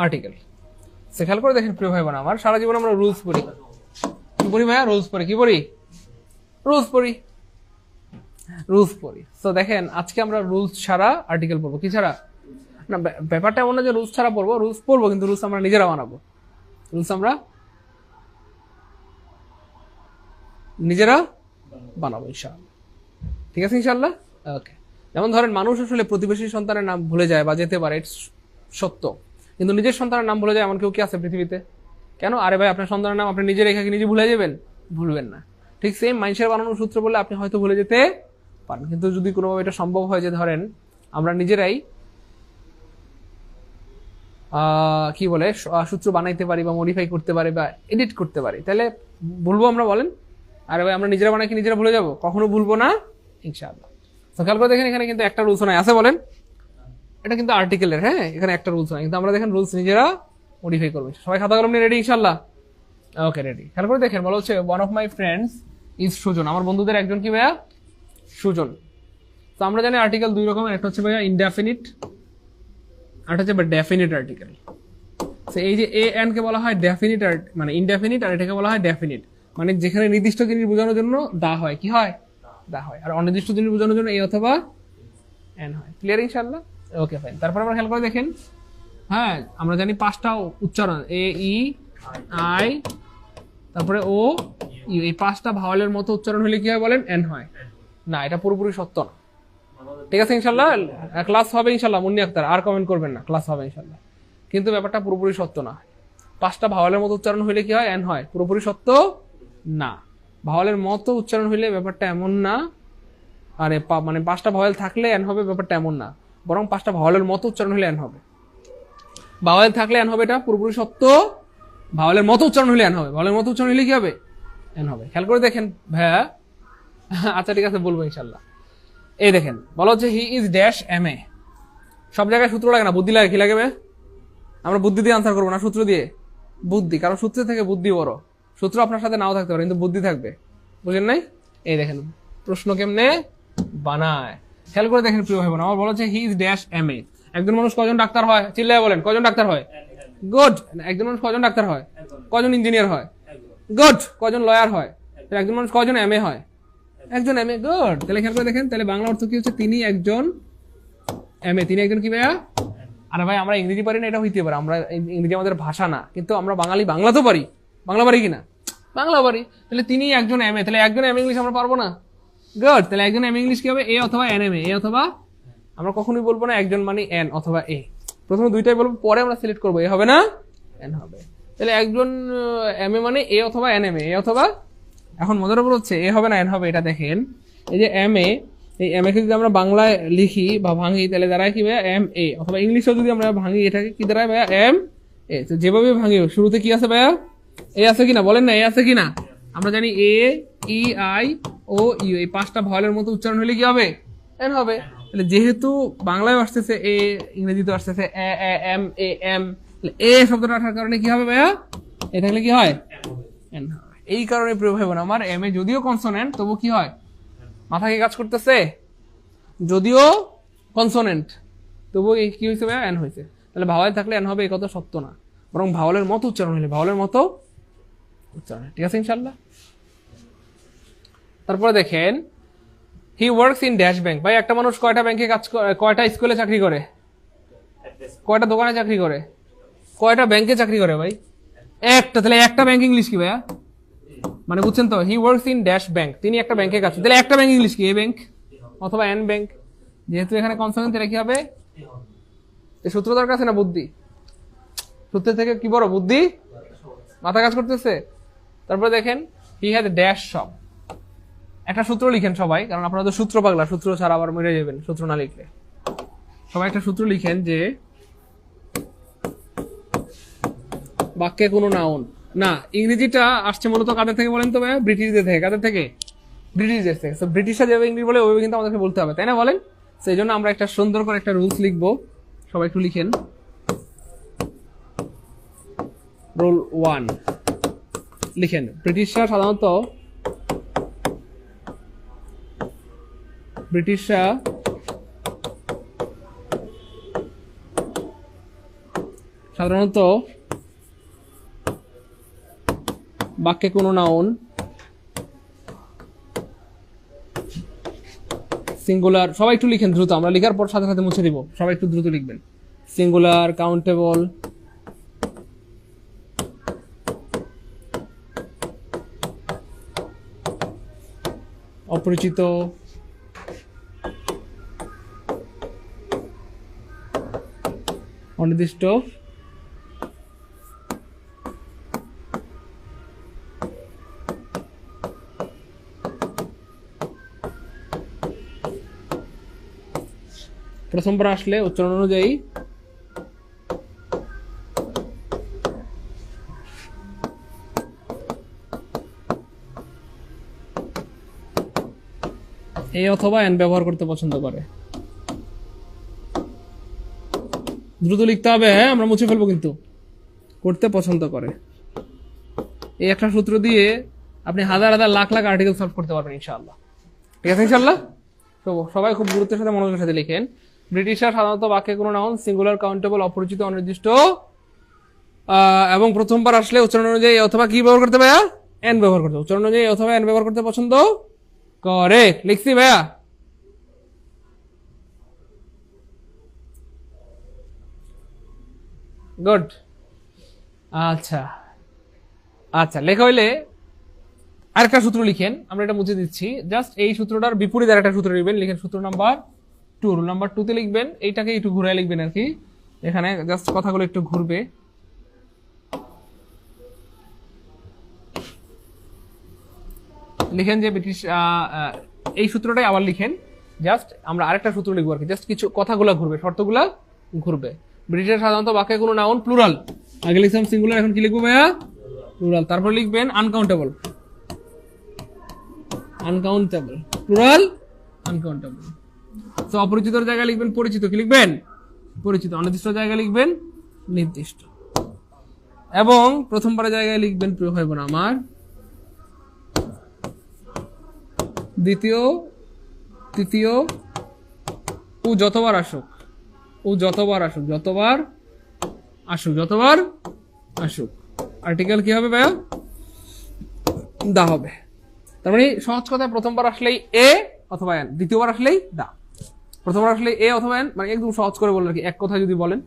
Article. সে খেয়াল করে দেখেন প্রিয় ভাই বোন আমার, সারা জীবন আমরা রুলস পড়ি, কি পড়ি ভাইয়া? রুলস পড়ি। কি পড়ি? রুলস পড়ি, রুলস পড়ি। তো দেখেন আজকে আমরা রুলস ছাড়া আর্টিকেল পড়বো। কি ছাড়া? না, ব্যাপারটা এমন না যে রুলস ছাড়া পড়বো, রুলস পড়বো কিন্তু রুলস আমরা নিজেরা বানাবো। রুলস আমরা নিজেরা বানাবো ইনশাআল্লাহ। ঠিক আছে ইনশাআল্লাহ? ওকে। যেমন ধরেন মানুষ আসলে প্রতিবেশী সন্তানের নাম ভুলে যায় বা যেতে পারে, সত্য, কিন্তু নিজের সন্তানের নাম ভুলে যায় এমন কেউ কি আছে পৃথিবীতে? কেন? আরে ভাই, আপনার সন্তানের নাম আপনি নিজে রেখে নিজে ভুলে যাবেন? ভুলবেন না। ঠিক সেম মানুষের বানানোর সূত্র বলে আপনি হয়তো ভুলে যেতে পারেন, কিন্তু যদি কোনোভাবে এটা সম্ভব হয় যে ধরেন আমরা নিজেরাই কি বলে সূত্র বানাইতে পারি বা মডিফাই করতে পারি বা এডিট করতে পারি, তাহলে ভুলবো আমরা? বলেন। আরে ভাই, আমরা নিজেরা বানাই কি নিজেরা ভুলে যাবো? কখনো ভুলবো না ইনশাআল্লাহ। তো খেয়াল করে দেখেন এখানে কিন্তু একটা রুলস নাই আছে, বলেন। এটা কিন্তু আর্টিকেলের, হ্যাঁ, এখানে একটা রুলস নাই, কিন্তু আমরা দেখেন রুলস নিজেরা মডিফাই করবো। সবাই খাতা কলম নিয়ে রেডি ইনশাআল্লাহ? Okay, ready. খেয়াল করে দেখেন, বলা হচ্ছে one of my friends is Sujan. আমার বন্ধুদের একজন কি ভাইয়া? সুজন। তো আমরা জানি আর্টিকেল দুই রকমের, একটা হচ্ছে ভাইয়া ইনডেফিনিট, আর হচ্ছে ডেফিনিট আর্টিকেল। এই যে এ এন কে বলা হয় ডেফিনিট, মানে ইনডেফিনিট, আর এটাকে বলা হয় ডেফিনিট, মানে যেখানে নির্দিষ্ট জিনিস বোঝানোর জন্য দা হয়, কি হয়? দা হয়। আর অনির্দিষ্ট জিনিস বোঝানোর জন্য এ অথবা এন হয়। ক্লিয়ার ইনশাআল্লাহ? Okay fine. তারপর আমরা খেয়াল করে দেখেন, হ্যাঁ, আমরা জানি পাঁচটা উচ্চারণ, এ ই আই তারপরে ও ইউ, এই পাঁচটা ভাওয়ালের মতো উচ্চারণ হলে কি হয় বলেন? এন হয়। না, এটা পুরোপুরি সত্য না। ঠিক আছে ইনশাআল্লাহ? ক্লাস হবে ইনশাআল্লাহ, মুন্নি আক্তার আর কমেন্ট করবেন না, ক্লাস হবে ইনশাআল্লাহ। কিন্তু ব্যাপারটা পুরোপুরি সত্য না। পাঁচটা ভাওয়ালের মতো উচ্চারণ হইলে কি হয়? এন হয়। পুরোপুরি সত্য না। ভাওয়ালের মতো উচ্চারণ হইলে ব্যাপারটা এমন না, আরে মানে পাঁচটা ভাওয়াল থাকলে এন হবে, ব্যাপারটা এমন না, বরং পাঁচটা ভাওয়ালের মতো উচ্চারণ হলে এন হবে। ভাওয়াল থাকলে এন হবে, এটা পুরোপুরি সত্য। ভাওয়ালের মতো উচ্চারণ হলে এন হবে, ভাওয়ালের মতো উচ্চারণ হলে কি হবে? এন হবে। খেয়াল করে দেখেন ভাইয়া। আচ্ছা ঠিক আছে, বলবো ইনশাল্লাহ। এই দেখেন, বলা হচ্ছে he is dash M A. সব জায়গায় সূত্র লাগে না, বুদ্ধি লাগে। কি লাগে? আমরা বুদ্ধি দিয়ে আনসার করবো না, সূত্র দিয়ে। বুদ্ধি, কারণ সূত্রের থেকে বুদ্ধি বড়। সূত্র আপনার সাথে নাও থাকতে পারে, কিন্তু বুদ্ধি থাকবে। বুঝলেন নাই? এই দেখেন প্রশ্ন কেমনে বানায়। খেয়াল করে দেখেন প্রিয় ভাই বোন আমার, বলা হচ্ছে he is dash M A. একজন মানুষ কজন ডাক্তার হয়? চিল্লায় বলেন, কজন ডাক্তার হয়? গুড। একজন মানুষ কজন ডাক্তার হয়? কজন ইঞ্জিনিয়ার হয়? গুড। কজন লয়ার হয়? একজন মানুষ কজন এম এ হয়? একজন এম এ। গুড। তাহলে খেয়াল করে দেখেন, তাহলে বাংলা অর্থ কি হচ্ছে? তিনি একজন এম এ। তিনি একজন কি ভাইয়া? আরে ভাই, আমরা ইংরেজি পারি না এটা হইতে পারে, আমরা ইংরেজি আমাদের ভাষা না, কিন্তু আমরা বাঙালি, বাংলা তো পারি। বাংলা পারি কিনা? বাংলা পারি। তাহলে তিনি একজন এম এ, তাহলে একজন এম ইংলিশ আমরা পারবো না? গুড। তাহলে একজন এম ইংলিশ কি হবে? এ অথবা এন এম এ। এ অথবা, আমরা কখনোই বলবো না একজন মানে এন অথবা এ, প্রথমে দুইটাই বলবো, পরে আমরা সিলেক্ট করবো এ হবে না এন হবে। তাহলে একজন এম এ মানে এ অথবা এন এম এ। এ অথবা, এখন মজার উপর হচ্ছে এ হবে না এন হবে। এটা দেখেন, এই যে এম এ, এই এম এ কে যদি আমরা বাংলায় লিখি বা ভাঙি, তাহলে দাঁড়ায় কি ভাইয়া? M A. অথবা ইংলিশেও যদি আমরা ভাঙি, এটাকে কি দাঁড়ায় ভাইয়া? M A. তো যেভাবে ভাঙি, শুরুতে কি আছে ভাইয়া? এ আছে কিনা বলেন না? এ আছে কিনা? আমরা জানি এ ই আই ও ইউ, এই পাঁচটা ভয়েলের মতো উচ্চারণ হলে কি হবে? এন হবে। তাহলে যেহেতু বাংলায় আসতেছে এ, ইংরেজিতে আসতেছে এ এ এম এ এম, এ শব্দটা আসার কারণে কি হবে ভাইয়া? এ থাকলে কি হয়? এন হয়। এই কারণে প্রিয় ভাই বোন আমার, এম এ যদিও কনসোনেন্ট তবু কি হয়? মাথা কি কাজ করতেছে? যদিও কনসোনেন্ট তবু কি হয়েছে ভাইয়া? এন হয়েছে। তাহলে ভাওয়াল থাকলে এন হবে, এই কথা সত্য না, বরং ভাওয়ালের মতো উচ্চারণ হলে ভাওয়ালের মতো উচ্চারণ। ঠিক আছে ইনশাল্লাহ? তারপরে দেখেন, he works in dash bank. ভাই, একটা মানুষ কয়টা ব্যাংকে কাজ করে? কয়টা স্কুলে চাকরি করে? কয়টা দোকানে চাকরি করে? কয়টা ব্যাংকে চাকরি করে ভাই? একটা। তাহলে একটা ব্যাংক ইংলিশ কি ভাইয়া? মানে বুঝছেন তো? He works in dash bank, তিনি একটা ব্যাংকে কাজ করেন। তাহলে একটা ব্যাংক ইংলিশ কি? এ ব্যাংক অথবা এন ব্যাংক। যেহেতু এখানে কনসোনেন্ট, এটা কি হবে? সূত্র দরকার আছে না বুদ্ধি? সূত্রের থেকে কি বড় বুদ্ধি? মাথা কাজ করতেছে। তারপরে দেখেন, হি হ্যাজ ড্যাশ শপ। একটা সূত্র লিখেন সবাই, কারণ আপনারা তো সূত্র পাগলা, সূত্র ছাড়া আবার মরে যাবেন সূত্র না লিখলে। সবাই একটা সূত্র লিখেন যে বাক্যে কোনো নাউন না। ইংরেজিটা আসছে মূলত কাদের থেকে বলেন তো ভাই? ব্রিটিশদের থেকে। কাদের থেকে? ব্রিটিশদের থেকে। তো ব্রিটিশরা যেভাবে ইংরেজি বলে ওইভাবে কিন্তু আমাদেরকে বলতে হবে, তাই না বলেন? সেই জন্য আমরা একটা সুন্দর করে একটা রুলস লিখবো। সবাই একটু লিখেন, রুল 1 লিখেন। ব্রিটিশরা সাধারণত বাক্যে কোনো নাউন সিঙ্গুলার, সবাই একটু লিখেন দ্রুত, আমরা লেখার পর সাথে সাথে মুছে দিব, সবাই একটু দ্রুত লিখবেন। সিঙ্গুলার, কাউন্টেবল, অপরিচিত, অনির্দিষ্ট, প্রথমবার আসলে উচ্চারণ অনুযায়ী এ অথবা এন ব্যবহার করতে পছন্দ করে। দ্রুত লিখতে হবে, হ্যাঁ আমরা মুছে ফেলবো, কিন্তু করতে পছন্দ করে। এই একটা সূত্র দিয়ে আপনি হাজার হাজার লাখ লাখ আর্টিকেল সলভ করতে পারবেন ইনশাআল্লাহ। ঠিক আছে ইনশাআল্লাহ? তো সবাই খুব গুরুত্বের সাথে মনোযোগের সাথে লিখেন। ব্রিটিশরা সাধারণত বাক্যে কোনো নাউন সিঙ্গুলার, কাউন্টেবল, অপরিচিত, অনির্দিষ্ট এবং প্রথমবার আসলে উচ্চারণ অনুযায়ী অথবা কি ব্যবহার করতে ভাইয়া? এন ব্যবহার করতে, উচ্চারণ অনুযায়ী অথবা এন ব্যবহার করতে পছন্দ করে। লিখছি ভাইয়া? গুড। আচ্ছা আচ্ছা, লেখা হইলে আরেকটা সূত্র লিখেন, আমরা এটা মুছে দিচ্ছি। জাস্ট এই সূত্রটার বিপরীত আরেকটা সূত্র লিখবেন। লিখেন সূত্র নাম্বার 2, রুল নাম্বার 2 তে লিখবেন। এইটাকে একটু ঘুরে লিখবেন আর কি, এখানে জাস্ট কথাগুলো একটু ঘুরবে। লিখেন যে ব্রিটিশ, এই সূত্রটাই আবার লিখেন। জাস্ট আমরা আরেকটা সূত্র লিখবো আর কি, জাস্ট কিছু কথাগুলো ঘুরবে, শর্তগুলা ঘুরবে। ব্রিটিশরা সাধারণত বাক্যে কোনো নাউন প্লুরাল, আগে লিখলাম সিঙ্গুলার, এখন কি লিখবো ভাইয়া? প্লুরাল। তারপর লিখবেন আনকাউন্টেবল, আনকাউন্টেবল, প্লুরাল আনকাউন্টেবল। তো অপরিচিতর জায়গায় লিখবেন পরিচিত, কি লিখবেন? পরিচিত। অনির্দিষ্ট জায়গায় লিখবেন নির্দিষ্ট। এবং প্রথমবারের জায়গায় লিখবেন, প্রিয় ভাই বোন আমার, দ্বিতীয়, তৃতীয়, ও যতবার আসুক, ও যতবার আসুক, যতবার আসুক, যতবার আসুক। আর্টিকেল কি হবে ভাইয়া? দা হবে। তার মানে সহজ কথায় প্রথমবার আসলেই এ অথবা এন, দ্বিতীয়বার আসলেই দা, প্রথমবার আসলেই এ অথবা এন। মানে একদম সহজ করে বলেন আর কি, এক কথায় যদি বলেন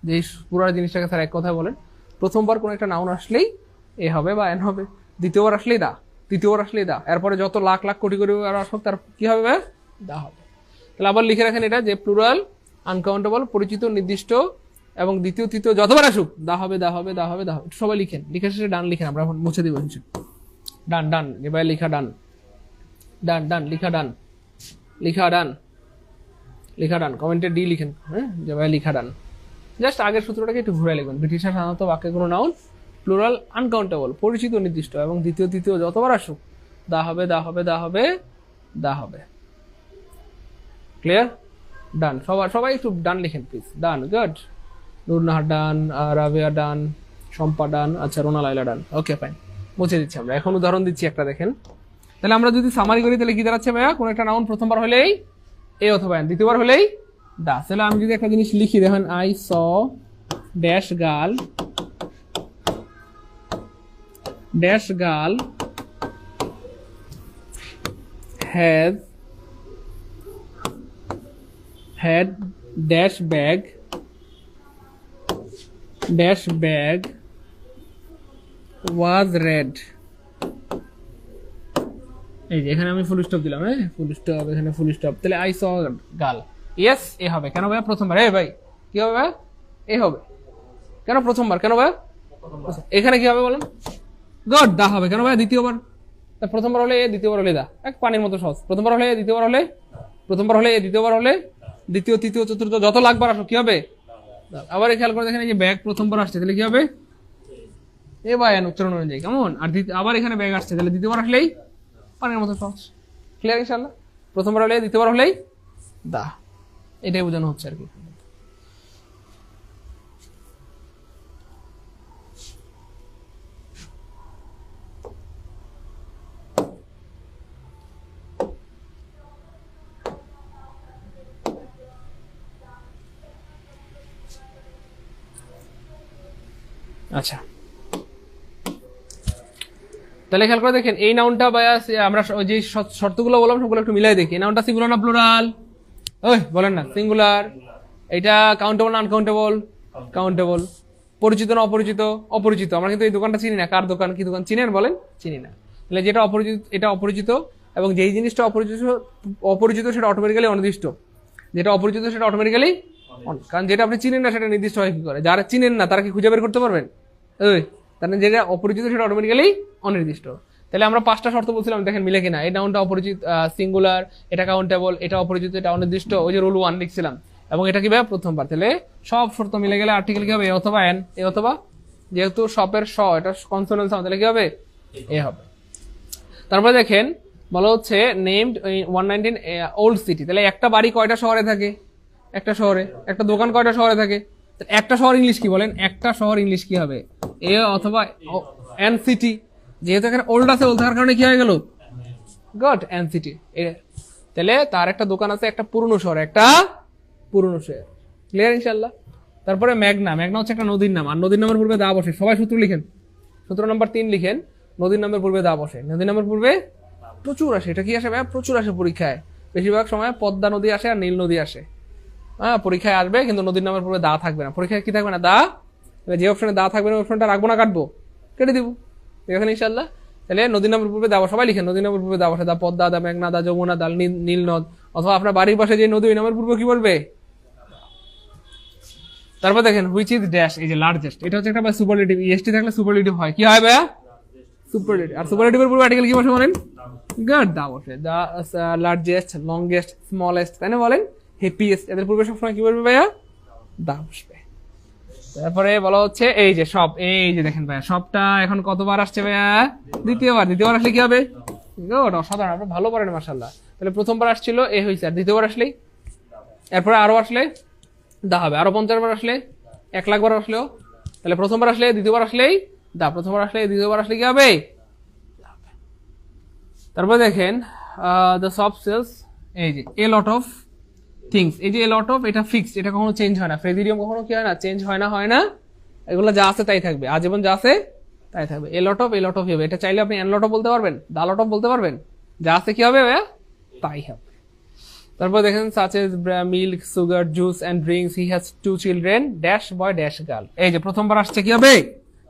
যে পুরো জিনিসটাকে স্যার এক কথায় বলেন, প্রথমবার কোনো একটা নাউন আসলেই এ হবে বা এন হবে, দ্বিতীয়বার আসলেই দা, তৃতীয়বার আসলেই দা, এরপরে যত লাখ লাখ কোটি কোটি আসুক তার কি হবে ভাইয়া? দা হবে। তাহলে আবার লিখে রাখেন এটা, যে প্লুরাল, আনকাউন্টেবল, পরিচিত, নির্দিষ্ট এবং দ্বিতীয় তৃতীয় যতবার আসুক দা হবে, দা হবে, দা হবে, দা হবে। সবাই লিখেন, লিখে শেষে ডান লিখেন, আমরা এখন মুছে দিব। ডান ডান, এবার লিখা ডান, ডান ডান, লিখা ডান, লিখা ডান, লিখা ডান, কমেন্টে ডি লিখেন, হ্যাঁ যেভাবে লিখা ডান। জাস্ট আগের সূত্রটাকে একটু ঘুরে লিখবেন। ব্রিটিশরা সাধারণত বাক্যে কোনো নাউন প্লুরাল, আনকাউন্টেবল, পরিচিত, নির্দিষ্ট এবং দ্বিতীয় তৃতীয় যতবার আসুক দা হবে, দা হবে, দা হবে, দা হবে। ক্লিয়ার? ডান। সবাই একটু ডান লিখেন please. Done, good. Nurnahar done, Rabeya done, Shampa done, আচ্ছা রোনা লাইলা ডান। ওকে ফাইন, মুছে দিচ্ছি আমরা। এখন উদাহরণ দিচ্ছি একটা, দেখেন। তাহলে আমরা যদি সামারি করি তাহলে কি দাঁড়াচ্ছে ভাইয়া? কোন একটা নাউন প্রথমবার হলেই এ অথবা এন, দ্বিতীয়বার হলেই দা। তাহলে আমি যদি একটা জিনিস লিখি, দেখেন I saw dash girl, dash girl has had dash bag, dash bag was red। এই যে এখানে আমি ফুল স্টপ দিলাম, হ্যাঁ ফুল স্টপ, এখানে ফুল স্টপ। তাহলে আই স গার্ল, ইয়েস এ হবে। কেন ভাই? প্রথমবার। এই ভাই কি হবে ভাই? এ হবে। কেন প্রথমবার? কেন ভাই? এখানে কি হবে বলেন? গড, দা হবে। কেন ভাই? দ্বিতীয়বার। প্রথমবার হলে এ, দ্বিতীয়বার হলে দা, এক পানির মতো সহজ। প্রথমবার হলে এ, দ্বিতীয়বার হলে, প্রথমবার হলে এ, দ্বিতীয়বার হলে, দ্বিতীয় তৃতীয় চতুর্থ যত লাগবার আসো কি হবে? আবার খেয়াল করে দেখেন, এই যে ব্যাগ প্রথমবার আসছে, তাহলে কি হবে? এ বা এন, উচ্চারণ অনুযায়ী, কেমন? আর আবার এখানে ব্যাগ আসছে, তাহলে দ্বিতীয়বার আসলেই পানির মতো সহজ। ক্লিয়ার ইনশাআল্লাহ? প্রথমবার হলে, দ্বিতীয়বার হলেই দা, এটাই বোঝানো হচ্ছে আর কি। আচ্ছা, তাহলে খেয়াল করে দেখেন এই নাউনটা ভাইয়া আমরা যে শর্তগুলো বললাম সবগুলো একটু মিলাই দেখি। নাউনটা সিঙ্গুলার না প্লুরাল? ওই বলেন না, সিঙ্গুলার। এটা কাউন্টেবল না আনকাউন্টেবল? কাউন্টেবল। পরিচিত না অপরিচিত? অপরিচিত। আমরা কিন্তু এই দোকানটা চিনি না, কার দোকান কি দোকান চিনেন বলেন? চিনি না। তাহলে যেটা অপরিচিত এটা অপরিচিত, এবং যেই জিনিসটা অপরিচিত সেটা অটোমেটিক্যালি অনির্দিষ্ট। যেটা অপরিচিত সেটা অটোমেটিক্যালি, কারণ যেটা আপনি চিনেন না সেটা নির্দিষ্ট হয় কি করে? যারা চিনেন না তারা কি খুঁজে বের করতে পারবেন? ওই তার মানে যেটা অপরিচিত সেটা অটোমেটিক্যালি অনির্দিষ্ট। তাহলে আমরা 5টা শর্ত বলছিলাম, দেখেন মিলে কিনা। এই নাউনটা অপরিচিত, সিঙ্গুলার, এটা কাউন্টেবল, এটা অপরিচিত, এটা অনির্দিষ্ট, ওই যে রুল 1 লিখছিলাম, এবং এটা কি ভাই প্রথমবার। তাহলে সব শর্ত মিলে গেলে আর্টিকেল কি হবে? এ অথবা এন। এ অথবা, যেহেতু শপের স এটা কনসোনেন্ট সাউন্ড, তাহলে কি হবে? এ হবে। তারপরে দেখেন বলা হচ্ছে নেমড 119 ওল্ড সিটি। তাহলে একটা বাড়ি কয়টা শহরে থাকে? একটা শহরে। একটা দোকান কয়টা শহরে থাকে? একটা শহর ইংলিশ কি বলেন? একটা শহর ইংলিশ কি হবে? এ অথবা এন সিটি। যেহেতু এখানে ওল্ড আছে, ওল্ড থাকার কারণে কি হয়ে গেল? Goat N city. তাহলে তার একটা দোকান আছে একটা পুরনো শহর, একটা পুরনো শহর। ক্লিয়ার ইনশাল্লাহ? তারপরে মেঘনা। মেঘনা হচ্ছে একটা নদীর নাম, আর নদীর নামের পূর্বে দা বসে। সবাই সূত্র লিখেন, সূত্র নাম্বার 3 লিখেন। নদীর নামের পূর্বে দা বসে। নদীর নামের পূর্বে প্রচুর আসে। এটা কি আসে ভাই? প্রচুর আসে পরীক্ষায়। বেশিরভাগ সময় পদ্মা নদী আসে আর নীল নদী আসে। হ্যাঁ, পরীক্ষায় আসবে, কিন্তু নদীর নামের পূর্বে দা থাকবে না। পরীক্ষায় কি থাকবে না? দা। যে অপশনে দা থাকবে না অপশনটা রাখবো না কাটবো? কেটে দিব। ঠিক আছে ইনশাল্লাহ? তাহলে নদীর নামের পূর্বে দা, সবাই লিখেন নদীর নামের পূর্বে দা বসে। দা পদ্মা, দা মেঘনা, দা যমুনা, দা নীল নদ। অথবা আপনার বাড়ির পাশে যে নদী, ওই নামের পূর্বে কি বলবে? তারপর দেখেন হুইচ ইজ ড্যাশ, এই যে লার্জেস্ট, এটা হচ্ছে একটা সুপারলেটিভ। ইএসটি থাকলে সুপারলেটিভ হয়। কি হয় ভাইয়া? সুপারলেটিভ। আর সুপারলেটিভের পূর্বে আর্টিকেল কি বসে বলেন? গড, দা বসে। দা লার্জেস্ট, লংগেস্ট, স্মলেস্ট, তাই না বলেন? হ্যাপিয়েস্ট, এদের পূর্বে সবসময় কি বলবে ভাইয়া? দা বসবে। তারপরে বলা হচ্ছে এই যে সব, এই যে দেখেন ভাইয়া সবটা এখন কতবার আসছে ভাইয়া? দ্বিতীয়বার। দ্বিতীয়বার আসলে কি হবে? গুড, অসাধারণ, আপনি ভালো পারেন মাশাআল্লাহ। তাহলে প্রথমবার আসছিল এ হয়েছে, আর দ্বিতীয়বার আসলেই, এরপরে আরো আসলে দা হবে। আরো 50 বার আসলে, 1,00,000 বার আসলেও, তাহলে প্রথমবার আসলে, দ্বিতীয়বার আসলেই দা, প্রথমবার আসলে, দ্বিতীয়বার আসলে কি হবে? তারপর দেখেন দ্য সব সেলস, এই যে এ লট অফ থিংস। এই যে এ লট অফ, এটা ফিক্সড, এটা কখনো চেঞ্জ হয় না। ফ্রেজিডিয়াম কখনো কি হয় না? চেঞ্জ হয় না, হয় না। এগুলো যা আছে তাই থাকবে, আজীবন যা আছে তাই থাকবে। এ lot of, A lot of হবে। এটা চাইলে আপনি এন লট অফ বলতে পারবেন, দা লট অফ বলতে পারবেন। যা আছে কি হবে ভাইয়া? তাই হবে। তারপর দেখেন such as milk, sugar, juice and drinks. He has 2 children, dash boy dash girl. এই যে প্রথমবার আসছে কি হবে?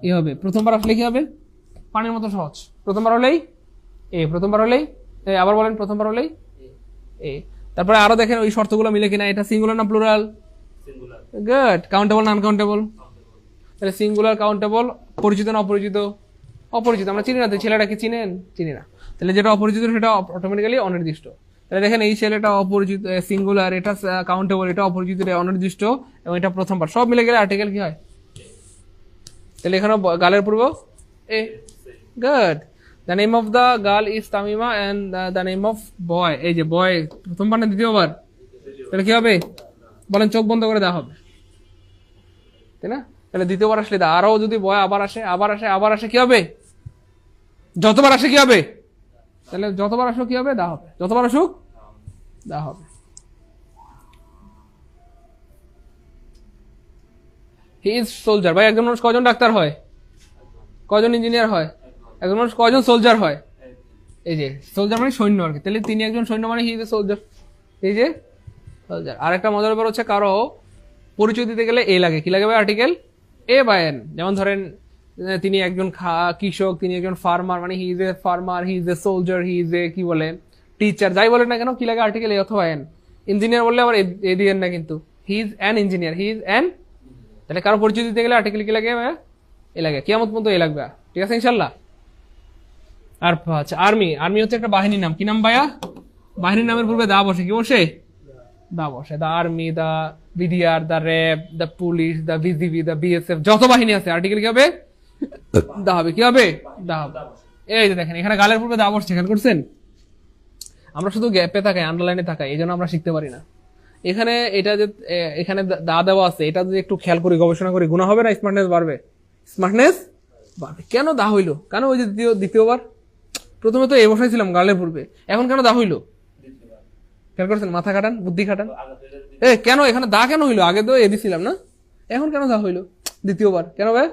এ হবে। প্রথমবার আসলে কি হবে? পানির মতো সহজ। প্রথমবার হলেই এ, প্রথমবার হলেই এ। আবার বলেন, প্রথমবার হলেই এ। তারপরে আরো দেখেন ওই শর্তগুলো মিলে কিনা। এটা সিঙ্গুলার না প্লুরাল? গুড। কাউন্টেবল না আনকাউন্টেবল? তাহলে সিঙ্গুলার, কাউন্টেবল। পরিচিত না অপরিচিত? অপরিচিত। আমরা চিনি না, তো ছেলেটাকে চিনেন? চিনি না। তাহলে যেটা অপরিচিত সেটা অটোমেটিক্যালি অনির্দিষ্ট। তাহলে দেখেন এই ছেলেটা অপরিচিত, সিঙ্গুলার, এটা কাউন্টেবল, এটা অপরিচিত, এটা অনির্দিষ্ট, এবং এটা প্রথমবার। সব মিলে গেলে আর্টিকেল কি হয়? তাহলে এখানে গালের পূর্ব a. Good. The name of the girl is Tamima and the name of boy, এই যে বয় প্রথমবার না দ্বিতীয়বার? তাহলে কি হবে বলেন? চোখ বন্ধ করে দেওয়া হবে, তাই না? তাহলে দ্বিতীয়বার আসলে দা। আরো যদি বয় আবার আসে, আবার আসে, আবার আসে, কি হবে? যতবার আসে কি হবে? তাহলে যতবার আসুক কি হবে? দা হবে। যতবার আসুক দা হবে। He is soldier. ভাই একজন মানুষ কয়জন ডাক্তার হয়? কয়জন ইঞ্জিনিয়ার হয়? একজন মানুষ কয়জন সোলজার হয়? এই যে সোলজার মানে সৈন্য আর কি। তাহলে তিনি একজন সৈন্য, মানে হি ইজ এ সোলজার। এই যে সোলজার। আর একটা মজার ব্যাপার হচ্ছে, কারো পরিচয় দিতে গেলে এ লাগে। কি লাগে ভাই? আর্টিকেল এ বা এন। যেমন ধরেন তিনি একজন কৃষক, তিনি একজন ফার্মার, মানে he is a farmer, he is a soldier, he is a কি বলে টিচার, যাই বলেন না কেন কি লাগে? আর্টিকেল এ অথবা এন। ইঞ্জিনিয়ার বললে আবার এ দিয়েন না কিন্তু, he is an engineer, he is an. তাহলে কারো পরিচয় দিতে গেলে আর্টিকেল কি লাগে ভাইয়া? এ লাগে। কিয়ামত পর্যন্ত এ লাগবে। ঠিক আছে ইনশাল্লাহ? আর আচ্ছা, আর্মি। আর্মি হচ্ছে একটা বাহিনীর নাম। কি নাম ভাইয়া? বাহিনীর নামের পূর্বে দা বসে। কি বসে? দা বসে। দা আর্মি, দা বিডিআর, দা র্যাব, দা পুলিশ, দা বিজিবি, দা বিএসএফ, যত বাহিনী আছে আর্টিকেল কি হবে? দা হবে। কি হবে? দা হবে। এই যে দেখেন এখানে গালের পূর্বে দা বসছে, খেয়াল করছেন? আমরা শুধু গ্যাপে থাকাই, আন্ডারলাইনে থাকাই, এই জন্য আমরা শিখতে পারি না। এখানে এটা যে এখানে দা দেওয়া আছে, এটা যদি একটু খেয়াল করি, গবেষণা করি, গুণা হবে না স্মার্টনেস বাড়বে? স্মার্টনেস বাড়বে। কেন দা হইলো? কেন ওই যে দ্বিতীয়বার? প্রথমে তো এ বসাইছিলাম গালের পূর্বে, এখন কেন দা হইলো? খেয়াল করছেন? মাথা খাটান, বুদ্ধি খাটান। কেন এখানে দা কেন হইলো? আগে তো এ দিছিলাম না, এখন কেন দা হইলো দ্বিতীয়বার? কেন ভাই?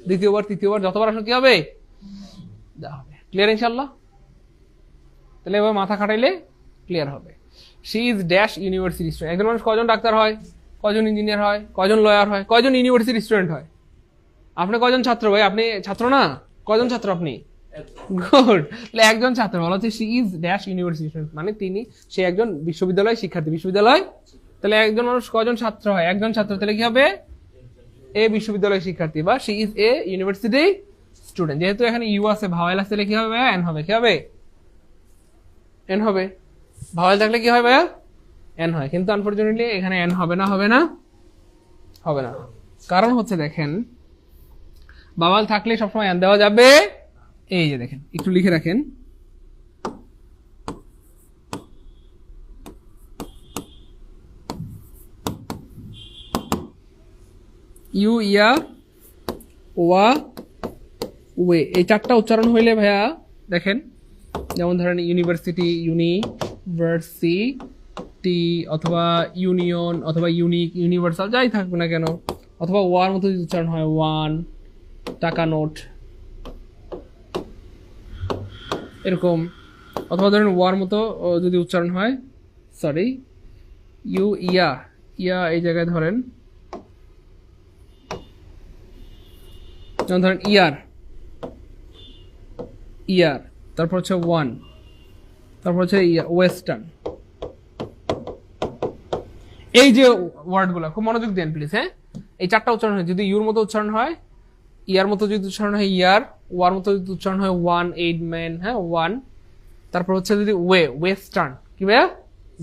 দ্বিতীয়বার তৃতীয়বার যতবার আসুক কি হবে, দা হবে। ক্লিয়ার ইনশাল্লাহ? তাহলে এবার মাথা খাটাইলে ক্লিয়ার হবে। She is dash university student. একজন মানুষ কজন ডাক্তার হয়, কজন ইঞ্জিনিয়ার হয়, কজন লয়ার হয়, কজন ইউনিভার্সিটি স্টুডেন্ট হয়? আপনি কজন ছাত্র ভাই? আপনি ছাত্র না? কজন ছাত্র আপনি? গুড। তাহলে একজন ছাত্র বলা হচ্ছে she is dash university student, মানে সে একজন বিশ্ববিদ্যালয় শিক্ষার্থী। বিশ্ববিদ্যালয়, তাহলে একজন মানুষ কজন ছাত্র হয়? একজন ছাত্র। তাহলে কি হবে? এ বিশ্ববিদ্যালয় শিক্ষার্থী, বা she is a university student. যেহেতু এখানে ইউ আছে, ভাওয়েল আছে, তাহলে কি হবে ভাইয়া? এন হবে। কি হবে? এন হবে। ভাওয়েল থাকলে কি হয় ভাইয়া? এন হয়। কিন্তু আনফরচুনেটলি এখানে এন হবে না। হবে না? হবে না। কারণ হচ্ছে দেখেন, ভাওয়েল থাকলে সবসময় এন দেওয়া যাবে। এই যে দেখেন, একটু লিখে রাখেন, ইউ, ইয়া, ওয়া, ওয়ে, এই চারটা উচ্চারণ হইলে ভাইয়া দেখেন, যেমন ধরেন ইউনিভার্সিটি, ইউনিভার্সিটি, অথবা ইউনিয়ন, অথবা ইউনিক, ইউনিভার্সাল, যাই থাকবে না কেন, অথবা ওয়ার মতো যদি উচ্চারণ হয়, ওয়ান, টাকা নোট, এরকম, অথবা ধরেন ওয়ার মতো যদি উচ্চারণ হয়, সরি, ইউ, ইয়া, ইয়া এই জায়গায় ধরেন, যেমন ধরেন ইয়ার, ইয়ার, তারপর হচ্ছে ওয়ান, তারপর হচ্ছে ওয়েস্টার্ন। এই যে ওয়ার্ডগুলো খুব মনোযোগ দেন প্লিজ। হ্যাঁ, এই চারটা উচ্চারণ হয়, যদি ইউর মতো উচ্চারণ হয়, ইয়ার মতো যদি উচ্চারণ হয় ইয়ার, ওয়ার মতো যদি উচ্চারণ হয় ওয়ান, এইড ম্যান, হ্যাঁ ওয়ান, তারপর হচ্ছে যদি ওয়েস্টার্ন, কি ভাইয়া?